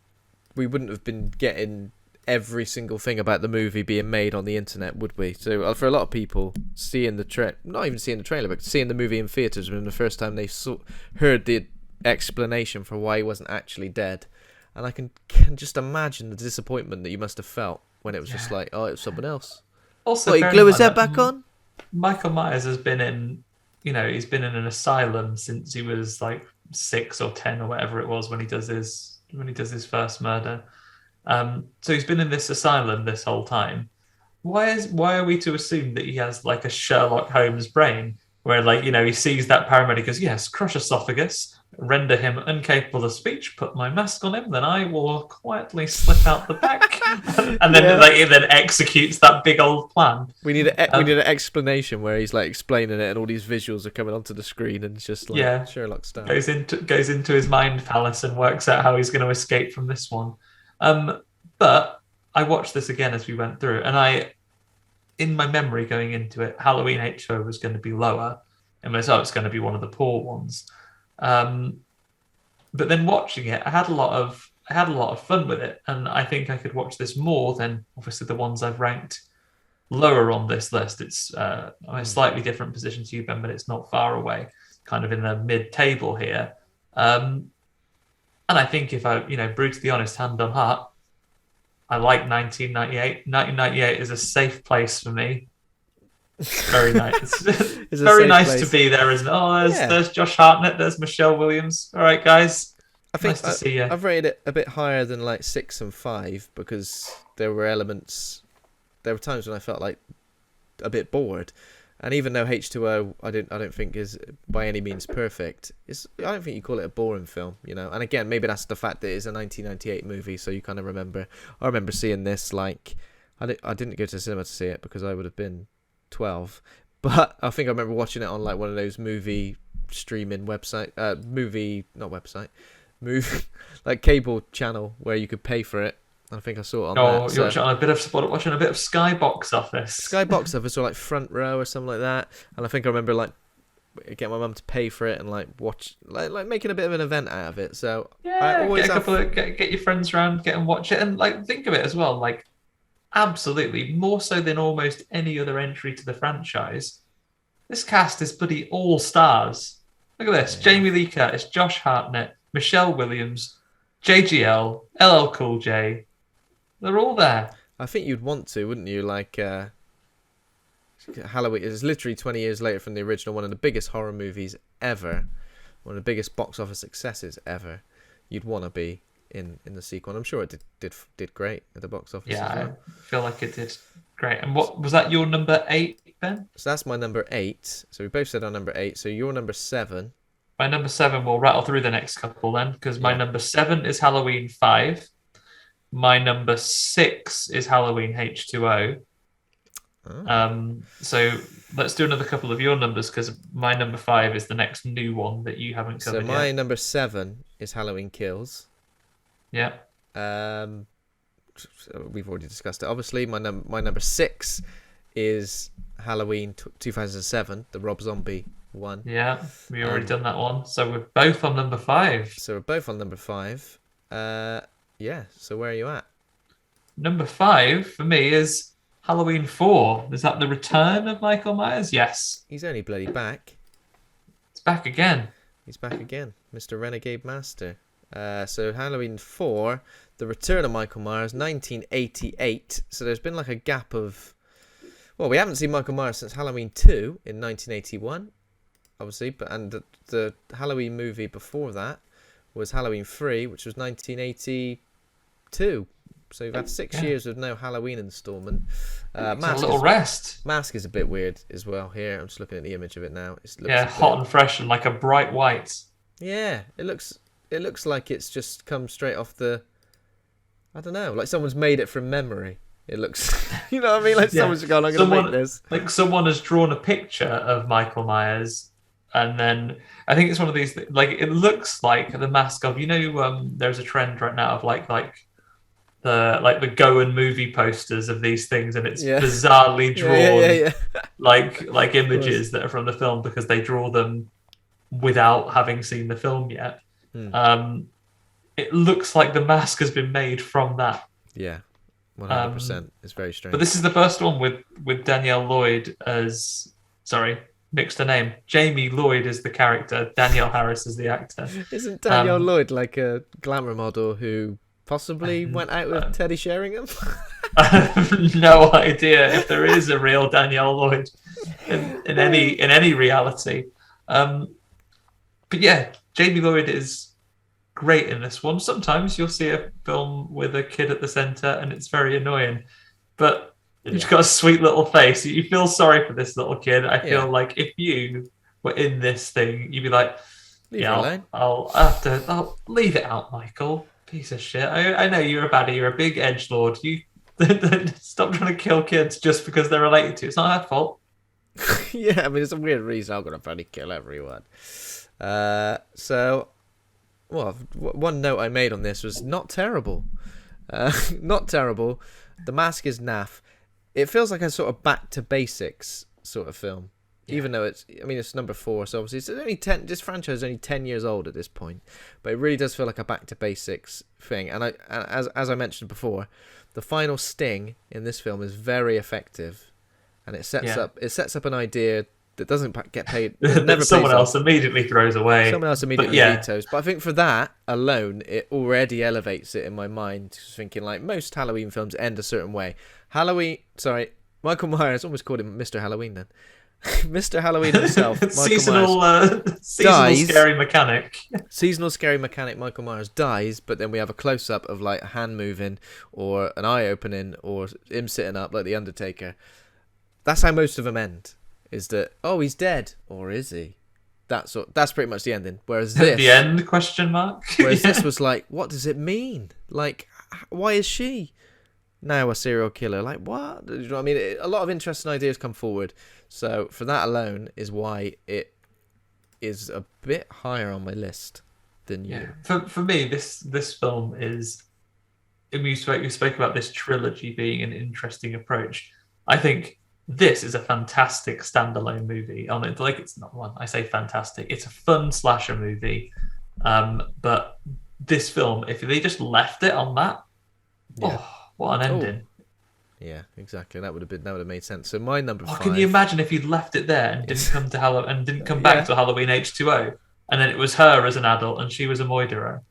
we wouldn't have been getting every single thing about the movie being made on the internet, would we? So for a lot of people, not even seeing the trailer, but seeing the movie in theatres was the first time they heard the explanation for why he wasn't actually dead. And I can just imagine the disappointment that you must have felt when it was just like, oh, it was someone else. Also, he glue his head back on? Michael Myers has been in, he's been in an asylum since he was like 6 or 10 or whatever it was when he does his first murder. So he's been in this asylum this whole time. Why are we to assume that he has like a Sherlock Holmes brain where he sees that paramedic goes, yes, crush esophagus, render him incapable of speech, put my mask on him, then I will quietly slip out the back, and then he then executes that big old plan. We need an explanation where he's like explaining it, and all these visuals are coming onto the screen, and it's just like Sherlock style. Goes into his mind palace and works out how he's going to escape from this one. But I watched this again as we went through, and in my memory going into it, Halloween H2O was going to be lower, and it's going to be one of the poor ones. But then watching it, I had a lot of fun with it, and I think I could watch this more than obviously the ones I've ranked lower on this list. It's I'm in a slightly different position to you, Ben, but it's not far away, kind of in the mid-table here. And I think if I, brutally honest, hand on heart, I like 1998. 1998 is a safe place for me. Very nice. It's very nice place to be there, isn't it? There's Josh Hartnett, there's Michelle Williams. All right, guys. I think nice to see you. I've rated it a bit higher than like 6 and 5 because there were times when I felt like a bit bored. And even though H2O I don't think is by any means perfect, I don't think you call it a boring film, And again, maybe that's the fact that it's a 1998 movie, so you kind of remember. I remember seeing this like I didn't go to the cinema to see it because I would have been 12, but I think I remember watching it on like one of those movie streaming website, movie like cable channel where you could pay for it. I think I saw it on that. You're watching a bit of Sky Box Office. Sky Box Office, or like Front Row or something like that. And I think I remember like getting my mum to pay for it and like watch, like making a bit of an event out of it. So I always get your friends around, get and watch it, and like think of it as well, like absolutely more so than almost any other entry to the franchise. This cast is bloody all stars. Look at this: Jamie Lee Curtis, Josh Hartnett, Michelle Williams, JGL, LL Cool J. They're all there. I think you'd want to, wouldn't you? Like, Halloween is literally 20 years later from the original, one of the biggest horror movies ever, one of the biggest box office successes ever. You'd want to be in the sequel. And I'm sure it did great at the box office. Yeah, as well. I feel like it did great. And what was that? Your number 8, Ben? So that's my number 8. So we both said our number 8. So your number 7. My number 7. We'll rattle through the next couple then, because my number 7 is Halloween 5. My number 6 is Halloween H2O. So let's do another couple of your numbers, because my number 5 is the next new one that you haven't covered yet. So my number 7 is Halloween Kills. Yeah. So we've already discussed it. Obviously, my number 6 is Halloween 2007, the Rob Zombie one. Yeah, we already done that one. So we're both on number 5. So we're both on number 5. Yeah, so where are you at? Number 5 for me is Halloween 4. Is that the return of Michael Myers? Yes. He's only bloody back. It's back again. He's back again, Mr. Renegade Master. So Halloween 4, The Return of Michael Myers, 1988. So there's been like a gap of... Well, we haven't seen Michael Myers since Halloween 2 in 1981, obviously. And the Halloween movie before that was Halloween 3, which was 1982. So we've had 6 years with no Halloween installment. Mask a little rest. Mask is a bit weird as well here. I'm just looking at the image of it now. Hot and fresh and like a bright white. Yeah, it looks like it's just come straight off the... I don't know, like someone's made it from memory. It looks... You know what I mean? Like someone's gone, I'm going to make this. Like someone has drawn a picture of Michael Myers, and then I think it's one of these... Like, it looks like the mask of... there's a trend right now of like the Goan movie posters of these things, and it's bizarrely drawn like images that are from the film because they draw them without having seen the film yet. It looks like the mask has been made from that. Yeah, 100%. It's very strange. But this is the first one with Danielle Lloyd as... Sorry, mixed a name. Jamie Lloyd is the character. Danielle Harris is the actor. Isn't Danielle Lloyd like a glamour model who possibly went out with Teddy Sheringham? I have no idea if there is a real Danielle Lloyd in any reality. But yeah, Jamie Lloyd is great in this one. Sometimes you'll see a film with a kid at the centre and it's very annoying, but he's got a sweet little face. You feel sorry for this little kid. I feel like if you were in this thing, you'd be like, I'll leave it out, Michael. Piece of shit. I know you're a baddie. You're a big edgelord. You stop trying to kill kids just because they're related to you. It's not their fault. Yeah, I mean, it's a weird reason I'm going to bloody kill everyone. One note I made on this was not terrible. Not terrible. The mask is naff. It feels like a sort of back to basics sort of film. Yeah. Even though it's number 4, so obviously it's only 10. This franchise is only 10 years old at this point, but it really does feel like a back to basics thing. And as I mentioned before, the final sting in this film is very effective, and it sets up an idea that doesn't get paid. Never someone else immediately throws away. Someone else immediately vetoes. But I think for that alone, it already elevates it in my mind. Thinking like most Halloween films end a certain way. Michael Myers, almost called him Mr. Halloween then. Mr. Halloween himself, seasonal scary mechanic. Seasonal scary mechanic Michael Myers dies, but then we have a close-up of like a hand moving or an eye opening or him sitting up like the Undertaker. That's how most of them end. Is that, he's dead, or is he? That's pretty much the ending. Whereas this... the end, question mark? Whereas this was like, what does it mean? Like, why is she now a serial killer? Like, what? You know what I mean? A lot of interesting ideas come forward. So for that alone is why it is a bit higher on my list than you. For me, this film is... You spoke about this trilogy being an interesting approach. I think... This is a fantastic standalone movie. Like, it's not one. I say fantastic. It's a fun slasher movie. But this film, if they just left it on that, what an ending! Yeah, exactly. That would have made sense. So my number 5. Can you imagine if you'd left it there and didn't come to and didn't come back to Halloween H2O, and then it was her as an adult and she was a moiderer.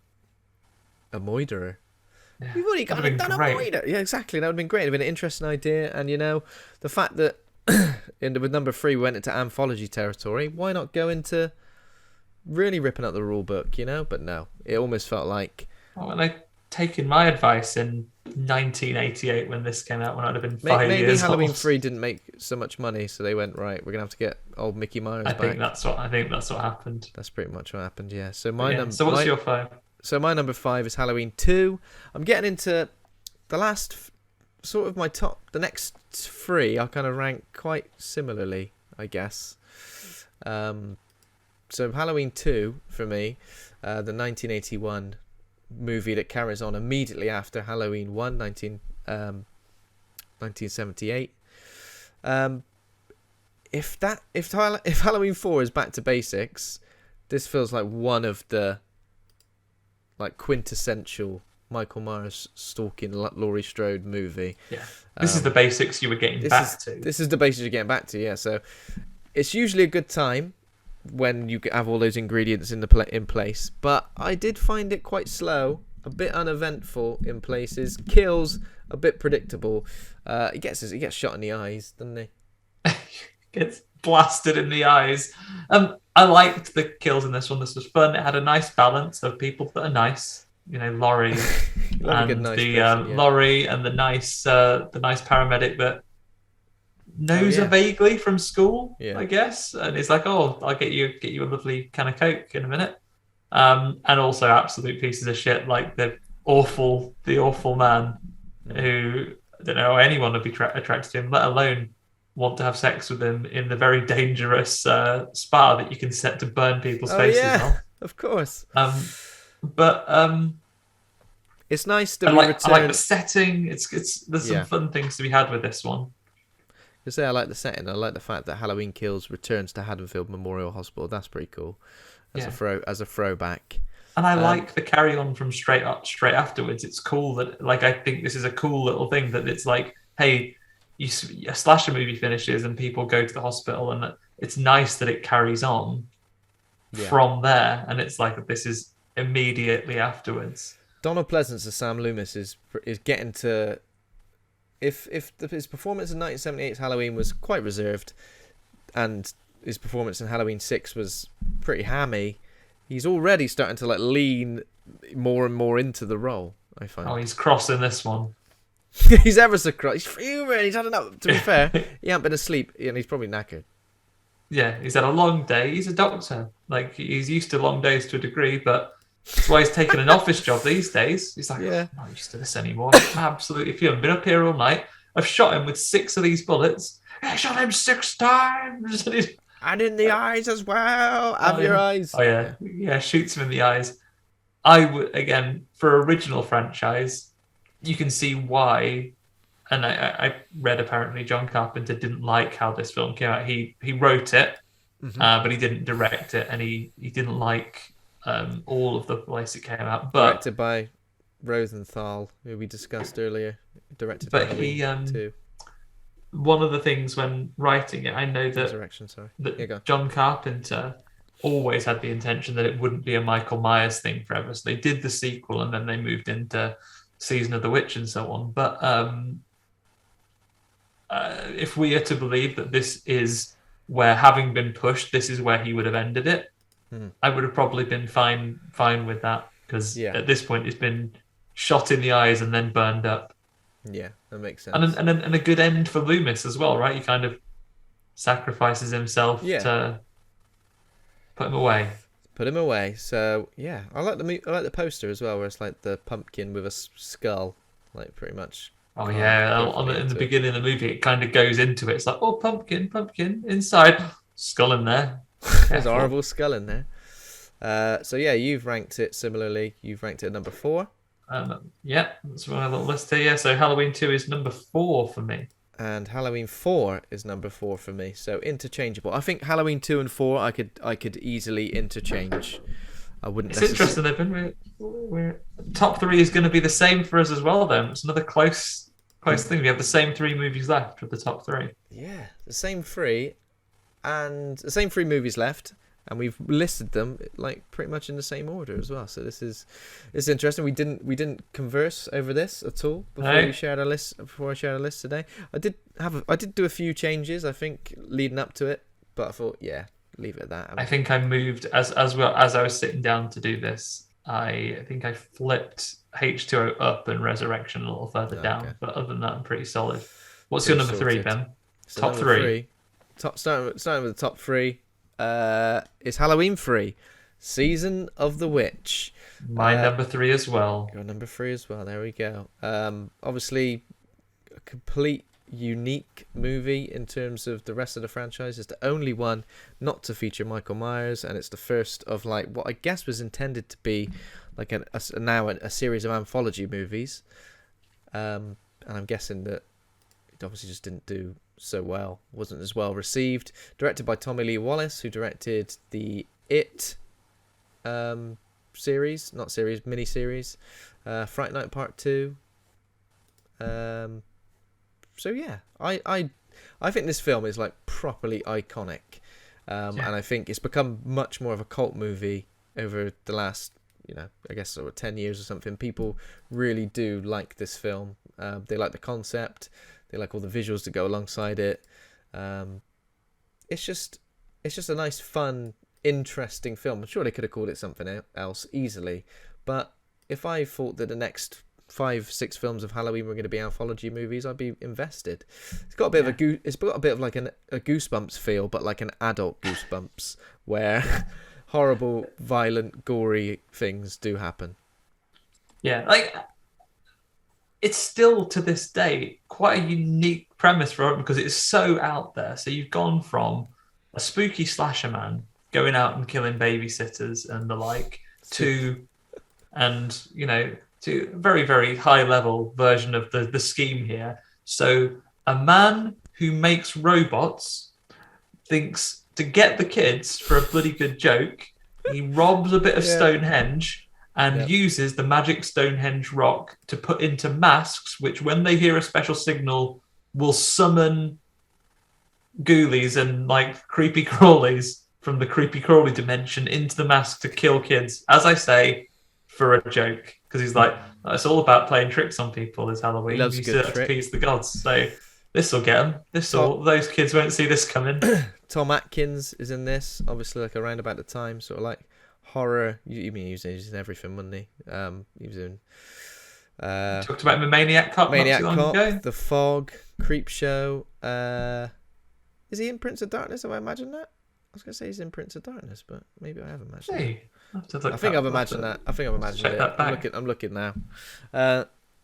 A moiderer. Yeah, we've already done a moider. Yeah, exactly. That would have been great. It would have been an interesting idea. And, the fact that with number 3 we went into anthology territory, why not go into really ripping up the rule book, But no, it almost felt like... Well, I'd taken my advice in 1988 when this came out, when I'd have been 5 years old. Maybe Halloween 3 didn't make so much money, so they went, right, we're going to have to get old Mickey Myers back. I think that's what happened. That's pretty much what happened, yeah. So So what's your 5? So my number 5 is Halloween 2. I'm getting into the last, sort of my top, the next 3 I'll kind of rank quite similarly, I guess. So Halloween 2, for me, the 1981 movie that carries on immediately after Halloween 1, 1978. If Halloween 4 is back to basics, this feels like one of the quintessential Michael Myers stalking Laurie Strode movie. Yeah, this is the basics you were getting back to. This is the basics you're getting back to. Yeah, so it's usually a good time. when you have all those ingredients in place. But I did find it quite slow, a bit uneventful in places. Kills a bit predictable. He gets shot in the eyes, doesn't he? Gets blasted in the eyes. I liked the kills in this one. This was fun. It had a nice balance of people that are nice. Laurie and Laurie and the nice paramedic that knows her vaguely from school, I guess. And it's like, oh, I'll get you a lovely can of Coke in a minute. And also absolute pieces of shit like the awful man who I don't know anyone would be attracted to him, let alone want to have sex with him in the very dangerous spa that you can set to burn people's faces off. Of course. But it's nice that I like the setting. There's some fun things to be had with this one. I like the setting. I like the fact that Halloween Kills returns to Haddonfield Memorial Hospital. That's pretty cool. As a throwback. And I like the carry on from straight afterwards. It's cool that I think this is a cool little thing that it's like, hey, a slasher movie finishes and people go to the hospital, and it's nice that it carries on from there. And it's like this is immediately afterwards. Donald Pleasance as Sam Loomis is getting to. If his performance in 1978's Halloween was quite reserved, and his performance in Halloween 6 was pretty hammy, he's already starting to lean more and more into the role, I find. Oh, he's crossing this one. He's ever so cross. He's fuming. He's had enough. To be fair, he hasn't been asleep, and he's probably knackered. Yeah, he's had a long day. He's a doctor. He's used to long days to a degree, but that's why he's taking an office job these days. He's like, I'm not used to this anymore. Absolutely fuming. Been up here all night. I've shot him with 6 of these bullets. I shot him 6 times. And in the eyes as well. Have your eyes. Oh, yeah. Yeah, shoots him in the eyes. I would, again, for original franchise, you can see why. And I read apparently John Carpenter didn't like how this film came out. He wrote it, but he didn't direct it. And he didn't like all of the place it came out. But directed by Rosenthal, who we discussed earlier. Directed but by he too. One of the things when writing it, I know that John Carpenter always had the intention that it wouldn't be a Michael Myers thing forever. So they did the sequel and then they moved into Season of the Witch and so on. But if we are to believe that this is where, having been pushed, this is where he would have ended it, I would have probably been fine with that, because at this point it's been shot in the eyes and then burned up. Yeah, that makes sense. And a good end for Loomis as well, right? He kind of sacrifices himself to put him away. So I like the poster as well, where it's like the pumpkin with a skull, pretty much. Oh yeah, in the beginning of the movie, it kind of goes into it. It's like, oh, pumpkin inside, skull in there. There's a horrible skull in there. So you've ranked it similarly. You've ranked it at number 4. That's my little list here. Yeah, so Halloween 2 is number 4 for me. And Halloween 4 is number 4 for me. So interchangeable. I think Halloween 2 and 4 I could easily interchange. I wouldn't. It's interesting. We're top 3 is going to be the same for us as well. Then it's another close thing. We have the same 3 movies left with the top 3. Yeah, the same 3, and the same 3 movies left. And we've listed them pretty much in the same order as well. So it's interesting. We didn't converse over this at all before we shared our list. Before I shared a list today, I did do a few changes, I think, leading up to it. But I thought, leave it at that. I think I moved as well as I was sitting down to do this. I think I flipped H2O up and Resurrection a little further down. Okay. But other than that, I'm pretty solid. What's your number 3, Ben? So top 3. Starting with the top 3. Is Halloween 3, Season of the Witch. My number 3 as well. Your number 3 as well. There we go. Obviously, a complete unique movie in terms of the rest of the franchise. It's the only one not to feature Michael Myers, and it's the first of what I guess was intended to be a series of anthology movies. And I'm guessing that it obviously just didn't do so well, wasn't as well received. Directed by Tommy Lee Wallace, who directed the It miniseries, Fright Night Part 2. I think this film is properly iconic, And I think it's become much more of a cult movie over the last, I guess sort of 10 years or something. People really do like this film. They like the concept. They like all the visuals that go alongside it. It's just a nice, fun, interesting film. I'm sure they could have called it something else easily. But if I thought that the next 5-6 films of Halloween were going to be anthology movies, I'd be invested. It's got a bit of it's got a bit of like a Goosebumps feel, but like an adult Goosebumps, where horrible, violent, gory things do happen. Yeah, like it's still to this day quite a unique premise for it because it's so out there. So you've gone from a spooky slasher man going out and killing babysitters and the like to a very, very high level version of the scheme here. So a man who makes robots thinks to get the kids for a bloody good joke, he robs a bit of Stonehenge and uses the magic Stonehenge rock to put into masks, which when they hear a special signal will summon ghoulies and like creepy crawlies from the creepy crawly dimension into the mask to kill kids. As I say, for a joke, because he's like, it's all about playing tricks on people. Is Halloween? Loves you good use it to appease the gods. So this will get them. Those kids won't see this coming. Tom Atkins is in this, obviously, like around about the time, sort of like horror. You mean he was in everything, wasn't he? He was in. Talked about him in Maniac Cop. Maniac not too long Cop, ago. The Fog, Creepshow. Is he in Prince of Darkness? Have I imagined that? I was gonna say he's in Prince of Darkness, but maybe I have imagined. Hey. I think I've imagined that. I think I've imagined it. I'm looking now.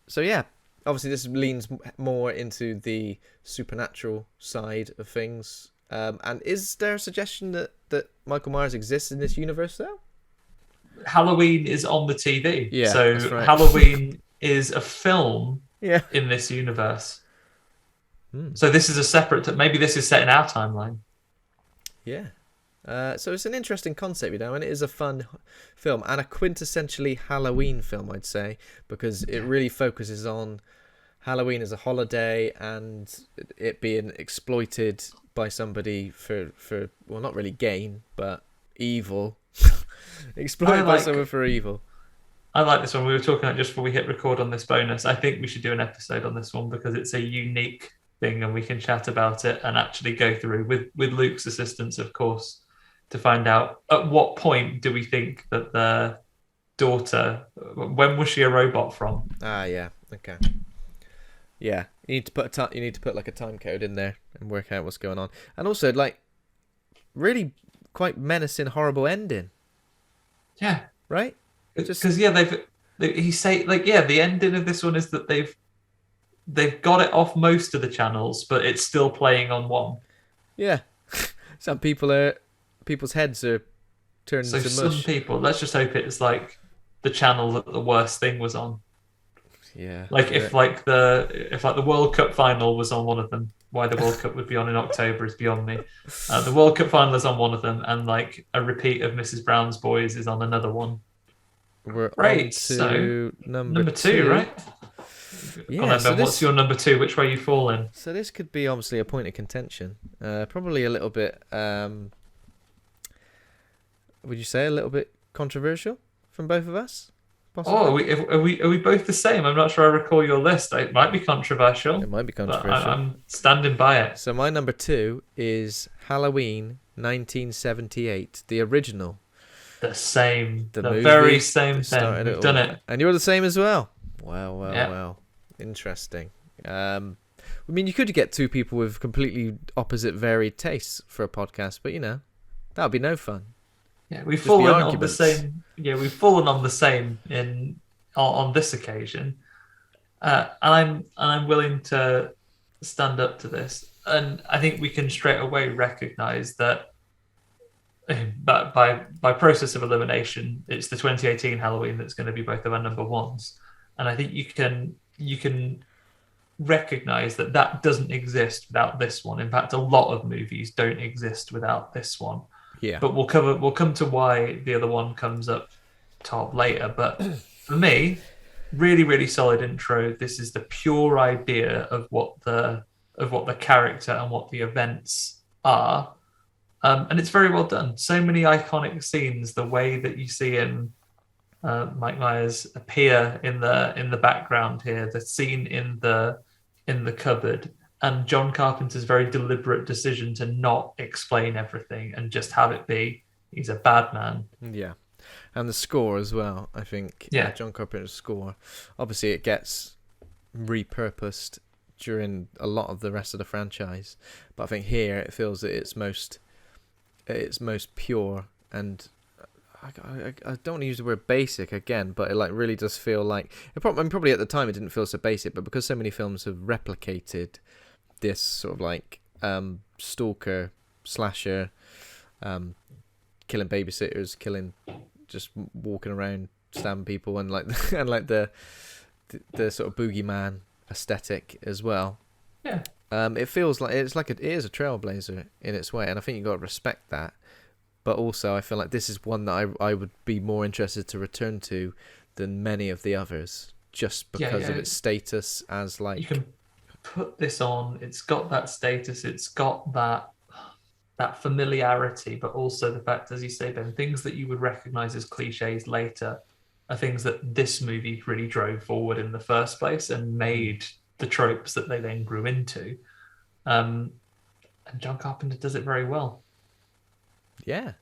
So yeah, obviously this leans more into the supernatural side of things. And is there a suggestion that Michael Myers exists in this universe though? Halloween is on the TV. Yeah, so that's right. Halloween is a film in this universe. So this is a separate. Maybe this is set in our timeline. Yeah. So it's an interesting concept, and it is a fun film and a quintessentially Halloween film, I'd say, because it really focuses on Halloween as a holiday and it being exploited by somebody for well, not really gain, but evil. Exploited by someone for evil. I like this one. We were talking about just before we hit record on this bonus. I think we should do an episode on this one because it's a unique thing and we can chat about it and actually go through with Luke's assistance, of course, to find out at what point do we think that the daughter, when was she a robot from? Yeah, okay. Yeah, you need to put like a time code in there and work out what's going on. And also like really quite menacing, horrible ending. Yeah. Right? Because the ending of this one is that they've got it off most of the channels, but it's still playing on one. Yeah. Some people's heads are turned into mush. So some people, let's just hope it's like the channel that the worst thing was on. Yeah. Like if the World Cup final was on one of them, why the World Cup would be on in October is beyond me. The World Cup final is on one of them, and like a repeat of Mrs. Brown's Boys is on another one. We're on to number two, right? Yeah. So what's your number two? Which way you fall in? So this could be obviously a point of contention. Probably a little bit. Would you say a little bit controversial from both of us? Possibly? Oh, are we both the same? I'm not sure I recall your list. It might be controversial. It might be controversial. I'm standing by it. So my number two is Halloween 1978, the original. The same. The movie very same thing. We've done it. And you're the same as well. Well. Interesting. I mean, you could get two people with completely opposite, varied tastes for a podcast, but that would be no fun. Yeah, we've fallen on the same. Yeah, we've fallen on the same on this occasion, and I'm willing to stand up to this. And I think we can straight away recognise that, by process of elimination, it's the 2018 Halloween that's going to be both of our number ones. And I think you can recognise that doesn't exist without this one. In fact, a lot of movies don't exist without this one. Yeah. But we'll come to why the other one comes up top later. But for me, really, really solid intro. This is the pure idea of what the character and what the events are. And it's very well done. So many iconic scenes. The way that you see him, Mike Myers, appear in the background here. The scene in the cupboard, and John Carpenter's very deliberate decision to not explain everything and just have it be he's a bad man. Yeah. And the score as well, I think. Yeah. John Carpenter's score. Obviously, it gets repurposed during a lot of the rest of the franchise. But I think here it feels that it's most pure, and I don't want to use the word basic again, but it like really does feel like probably at the time it didn't feel so basic, but because so many films have replicated this sort of like stalker slasher, killing babysitters, just walking around stabbing people, and like and like the sort of boogeyman aesthetic as well. Yeah. It feels like it is a trailblazer in its way, and I think you got to respect that. But also, I feel like this is one that I would be more interested to return to than many of the others, just because of its status as like. You can put this on. It's got that status. It's got that familiarity, but also the fact, as you say, Ben, things that you would recognize as cliches later are things that this movie really drove forward in the first place and made the tropes that they then grew into. And John Carpenter does it very well. Yeah.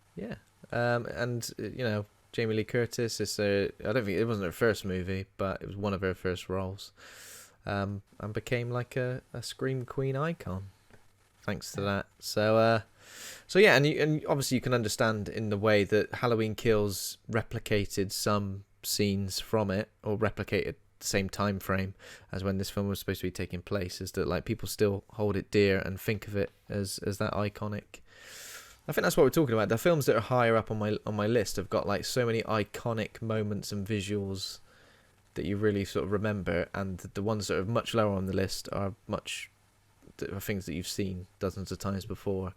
And Jamie Lee Curtis is I don't think it wasn't her first movie, but it was one of her first roles, and became like a scream queen icon thanks to that. So yeah, and obviously you can understand in the way that Halloween Kills replicated some scenes from it, or replicated the same time frame as when this film was supposed to be taking place, is that like people still hold it dear and think of it as that iconic. I think that's what we're talking about. The films that are higher up on my list have got like so many iconic moments and visuals that you really sort of remember, and the ones that are much lower on the list are things that you've seen dozens of times before.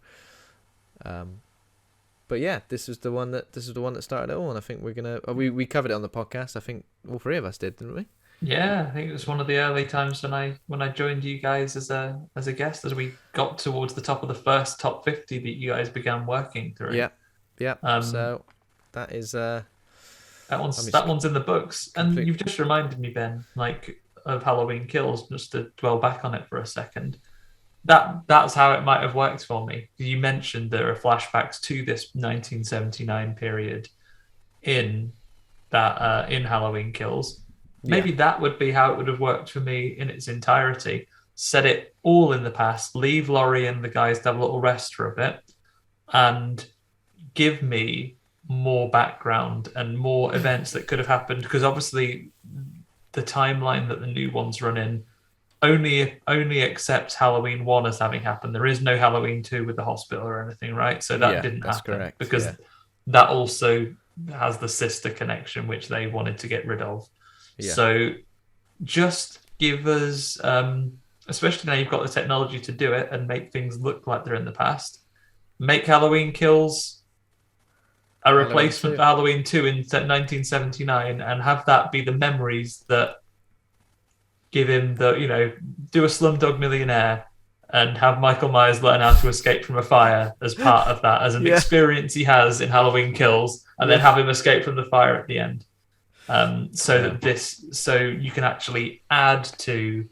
But yeah, this is the one that started it all, and I think we're gonna we covered it on the podcast. I think all three of us did, didn't we? Yeah, I think it was one of the early times when I joined you guys as a guest, as we got towards the top of the first top 50 that you guys began working through. Yeah. So that is that one's in the books, and you've just reminded me, Ben, like of Halloween Kills. Just to dwell back on it for a second, that's how it might have worked for me. You mentioned there are flashbacks to this 1979 period in that in Halloween Kills. Maybe that would be how it would have worked for me in its entirety. Set it all in the past, leave Laurie and the guys to have a little rest for a bit, and give me more background and more events that could have happened. Because obviously the timeline that the new ones run in only accepts Halloween 1 as having happened. There is no Halloween 2 with the hospital or anything, right? So that didn't happen. Correct. Because that also has the sister connection, which they wanted to get rid of. Yeah. So just give us, especially now you've got the technology to do it and make things look like they're in the past, make Halloween Kills a replacement for Halloween 2 in 1979, and have that be the memories that give him do a Slumdog Millionaire and have Michael Myers learn how to escape from a fire as part of that, as an experience he has in Halloween Kills, and then have him escape from the fire at the end. So you can actually add to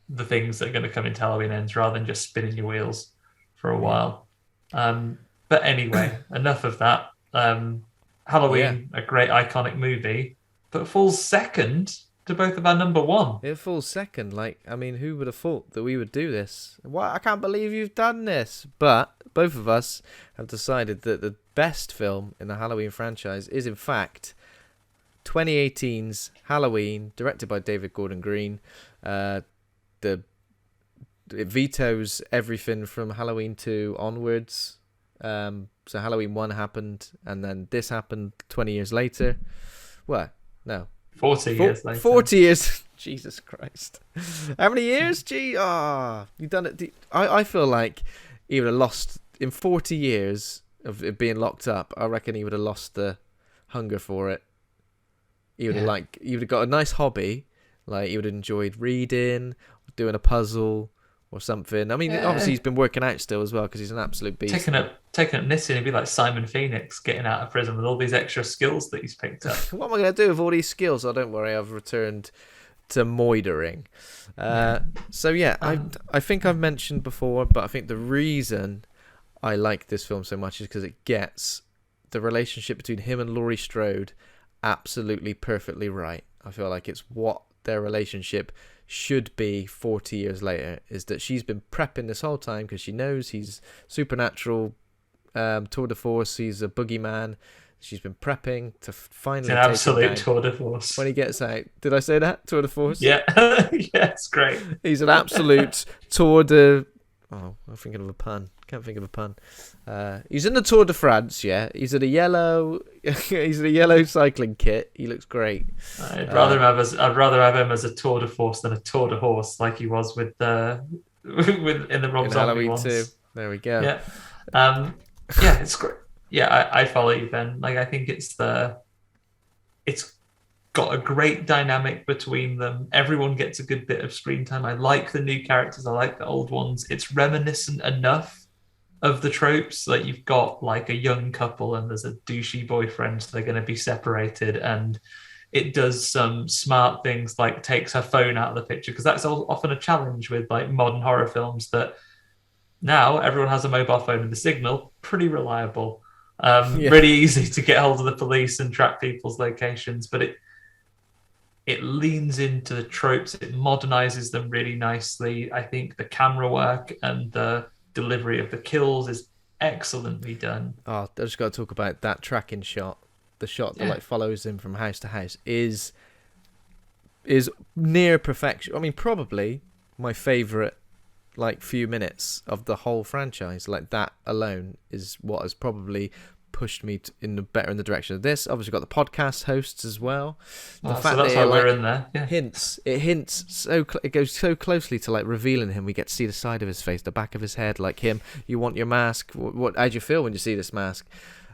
the things that are going to come into Halloween Ends rather than just spinning your wheels for a while. But anyway, enough of that. Halloween, a great iconic movie, but falls second to both of our number one. It falls second. Like, I mean, who would have thought that we would do this? What? I can't believe you've done this. But both of us have decided that the best film in the Halloween franchise is, in fact, 2018's Halloween, directed by David Gordon Green. It vetoes everything from Halloween 2 onwards. So Halloween 1 happened, and then this happened 20 years later. What? No. 40 years later. 40 years. Jesus Christ. How many years? Gee, you've done it. I feel like he would have lost, in 40 years of it being locked up, I reckon he would have lost the hunger for it. He would have he would have got a nice hobby, like he would have enjoyed reading, doing a puzzle, or something. I mean, Yeah. obviously he's been working out still as well because he's an absolute beast. Taking up knitting, he'd be like Simon Phoenix getting out of prison with all these extra skills that he's picked up. What am I going to do with all these skills? Oh, don't worry, I've returned to moidering. So yeah, I think I've mentioned before, but I think the reason I like this film so much is because it gets the relationship between him and Laurie Strode absolutely perfectly right. I feel like it's what their relationship should be 40 years later, is that she's been prepping this whole time because she knows he's supernatural, tour de force, he's a boogeyman. She's been prepping to finally It's an absolute tour de force. When he gets out. Did I say that? Tour de force? Yeah. Yeah, it's great. He's an absolute tour de... Oh, I'm thinking of a pun. Can't think of a pun. He's in the Tour de France, yeah. He's in a yellow cycling kit. He looks great. I'd rather have him as a tour de force than a tour de horse, like he was with in the Rob Zombie ones. Too. There we go. Yeah. Yeah, it's great. Yeah, I follow you, Ben. Like, I think it's got a great dynamic between them. Everyone gets a good bit of screen time. I like the new characters. I like the old ones. It's reminiscent enough of the tropes. Like, you've got like a young couple and there's a douchey boyfriend, so they're going to be separated, and it does some smart things like takes her phone out of the picture, because that's often a challenge with like modern horror films, that now everyone has a mobile phone and the signal pretty reliable. Really easy to get hold of the police and track people's locations, but it leans into the tropes. It modernizes them really nicely. I think the camera work and the delivery of the kills is excellently done. Oh, I just got to talk about that tracking shot. The shot that like follows him from house to house is near perfection. I mean, probably my favorite like few minutes of the whole franchise. Like, that alone is what has probably pushed me in the direction of this. Obviously got the podcast hosts as well. The fact so that's that why we're in there. Yeah. It goes so closely to like revealing him. We get to see the side of his face, the back of his head, like him. You want your mask? How do you feel when you see this mask?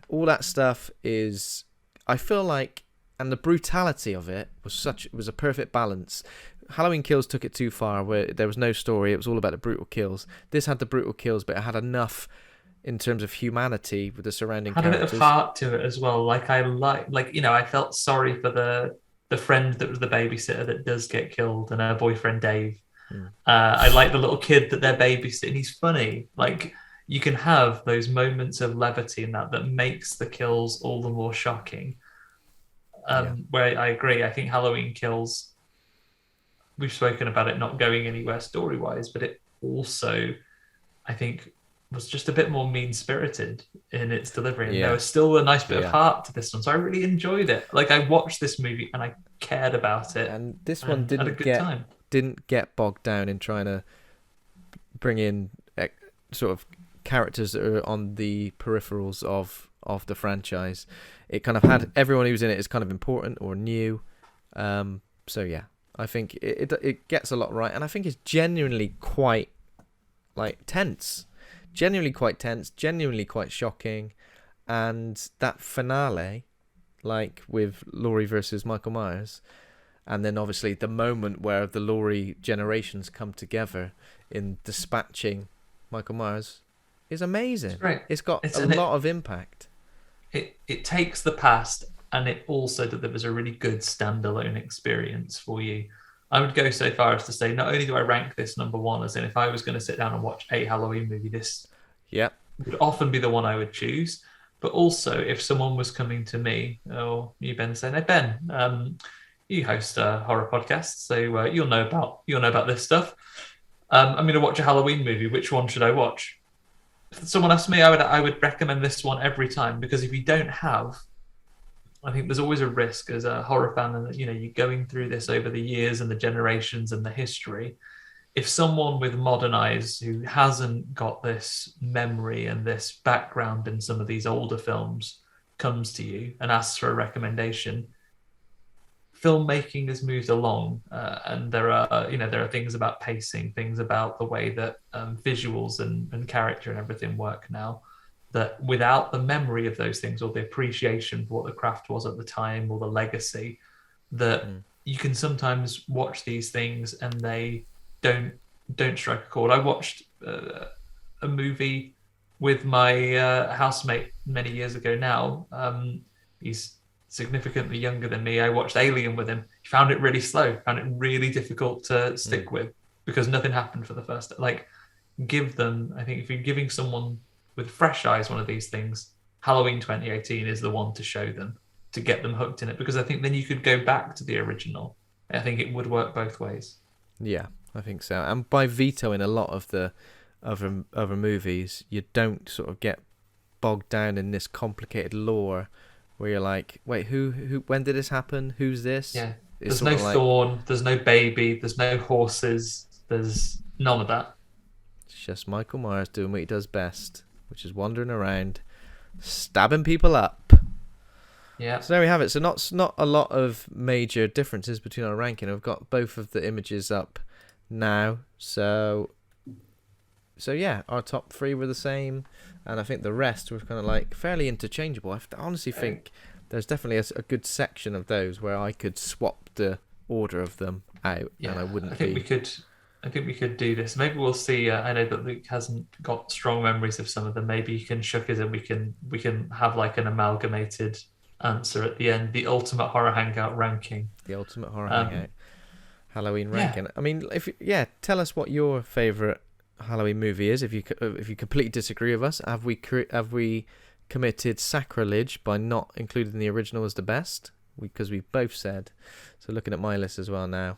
All that stuff is, I feel like, and the brutality of it was a perfect balance. Halloween Kills took it too far, where there was no story. It was all about the brutal kills. This had the brutal kills, but it had enough in terms of humanity with the surrounding characters. Had a bit of heart to it as well. Like, I felt sorry for the friend that was the babysitter that does get killed, and her boyfriend Dave. I like the little kid that they're babysitting. He's funny. Like, you can have those moments of levity in that makes the kills all the more shocking. Where I agree. I think Halloween Kills, we've spoken about it not going anywhere story-wise, but it also, I think, was just a bit more mean-spirited in its delivery. And there was still a nice bit of heart to this one. So I really enjoyed it. Like, I watched this movie and I cared about it. And this one didn't get bogged down in trying to bring in sort of characters that are on the peripherals of the franchise. It kind of had everyone who's in it is kind of important or new. So yeah, I think it gets a lot right, and I think it's genuinely quite like tense, genuinely quite shocking, and that finale, like with Laurie versus Michael Myers, and then obviously the moment where the Laurie generations come together in dispatching Michael Myers is amazing. It's great. It's got a lot of impact. It takes the past and it also delivers a really good standalone experience for you. I would go so far as to say, not only do I rank this number one, as in if I was going to sit down and watch a Halloween movie, this would often be the one I would choose. But also, if someone was coming to me, or you, Ben, saying, "Hey, Ben, you host a horror podcast, so you'll know about this stuff. I'm going to watch a Halloween movie. Which one should I watch?" If someone asked me, I would recommend this one every time, because if you don't have, I think there's always a risk as a horror fan, and you're going through this over the years and the generations and the history. If someone with modern eyes who hasn't got this memory and this background in some of these older films comes to you and asks for a recommendation, filmmaking has moved along, and there are things about pacing, things about the way that visuals and character and everything work now, that without the memory of those things or the appreciation for what the craft was at the time or the legacy, that you can sometimes watch these things and they don't don't strike a chord. I watched a movie with my housemate many years ago now. He's significantly younger than me. I watched Alien with him. He found it really slow, found it really difficult to stick with because nothing happened for the first. Like, give them, I think if you're giving someone with fresh eyes one of these things, Halloween 2018 is the one to show them, to get them hooked in it, because I think then you could go back to the original. I think it would work both ways. Yeah, I think so. And by vetoing a lot of the other movies, you don't sort of get bogged down in this complicated lore where you're like, wait, who when did this happen? Who's this? Yeah. It's There's no like, thorn, there's no baby, there's no horses, there's none of that. it's just Michael Myers doing what he does best, which is wandering around, stabbing people up. Yeah. So there we have it. So not a lot of major differences between our ranking. I've got both of the images up now. So yeah, our top three were the same, and I think the rest were kind of like fairly interchangeable. I honestly think there's definitely a good section of those where I could swap the order of them out, and I wouldn't. I think we could do this. Maybe we'll see. I know that Luke hasn't got strong memories of some of them. Maybe you can shook it, and we can have like an amalgamated answer at the end. The ultimate horror hangout ranking. The ultimate horror hangout Halloween ranking. I mean, tell us what your favorite Halloween movie is. If you completely disagree with us, have we committed sacrilege by not including the original as the best? Because we both said. So looking at my list as well now,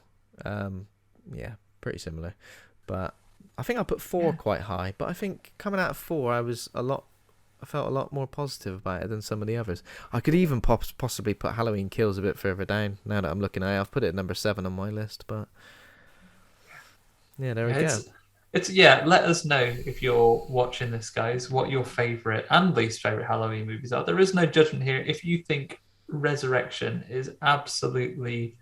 pretty similar. But I think I put 4 quite high. But I think coming out of 4, I felt a lot more positive about it than some of the others. I could even possibly put Halloween Kills a bit further down. Now that I'm looking at it, I've put it at number 7 on my list. But yeah, there we go. Let us know if you're watching this, guys, what your favourite and least favourite Halloween movies are. There is no judgment here. If you think Resurrection is absolutely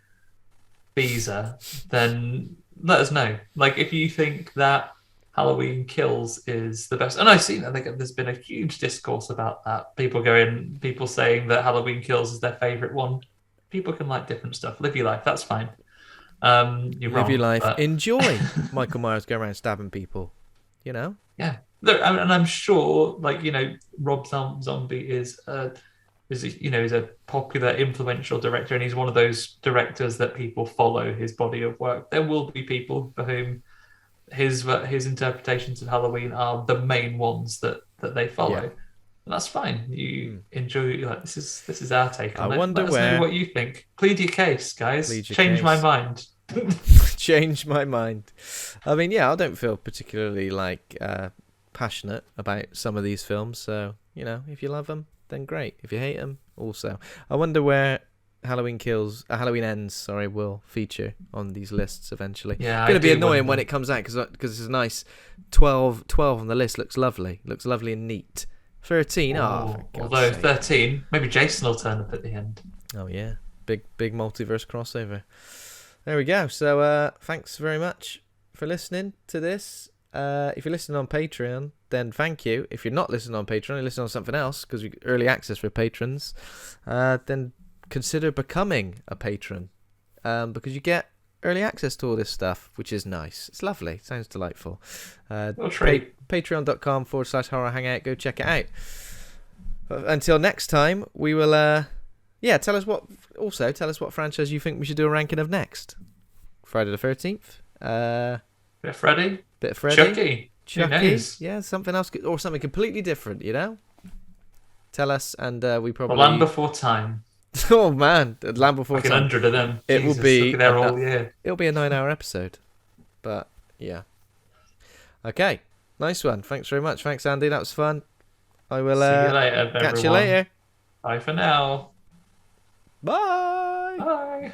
Beezer, then let us know. Like, if you think that Halloween Kills is the best, and I've seen that there's been a huge discourse about that. People saying that Halloween Kills is their favourite one. People can like different stuff. Live your life. That's fine. Live your life. Enjoy Michael Myers go around stabbing people. You know. Yeah, and I'm sure, Rob Zombie is a popular, influential director, and he's one of those directors that people follow his body of work. There will be people for whom his interpretations of Halloween are the main ones that they follow. Yeah. And that's fine. You enjoy. This is our take on it. Let us know what you think. Plead your case, guys. Change my mind. Change my mind. I mean, I don't feel particularly passionate about some of these films. So if you love them, then great. If you hate them, also. I wonder where Halloween Ends, will feature on these lists eventually. Yeah, it's going to be annoying when it comes out because it's a nice 12 on the list. Looks lovely and neat. 13, although 13, maybe Jason will turn up at the end. Oh yeah, big multiverse crossover. There we go. So thanks very much for listening to this. If you're listening on Patreon, then thank you. If you're not listening on Patreon, you listen on something else because we early access for patrons, then consider becoming a patron because you get early access to all this stuff, which is nice. It's lovely. Sounds delightful. Patreon.com/horror hangout. Go check it out. Until next time, we will tell us what franchise you think we should do a ranking of next. Friday the 13th. Bit of Freddy. Chucky. Yeah, something else or something completely different, Tell us, and we probably Land Before Time. Oh man, Land Before Time. 100 of them. It will be there all year. It'll be a 9-hour episode, but yeah. Okay, nice one. Thanks very much. Thanks, Andy. That was fun. I will see you later, catch you later. Bye for now. Bye. Bye.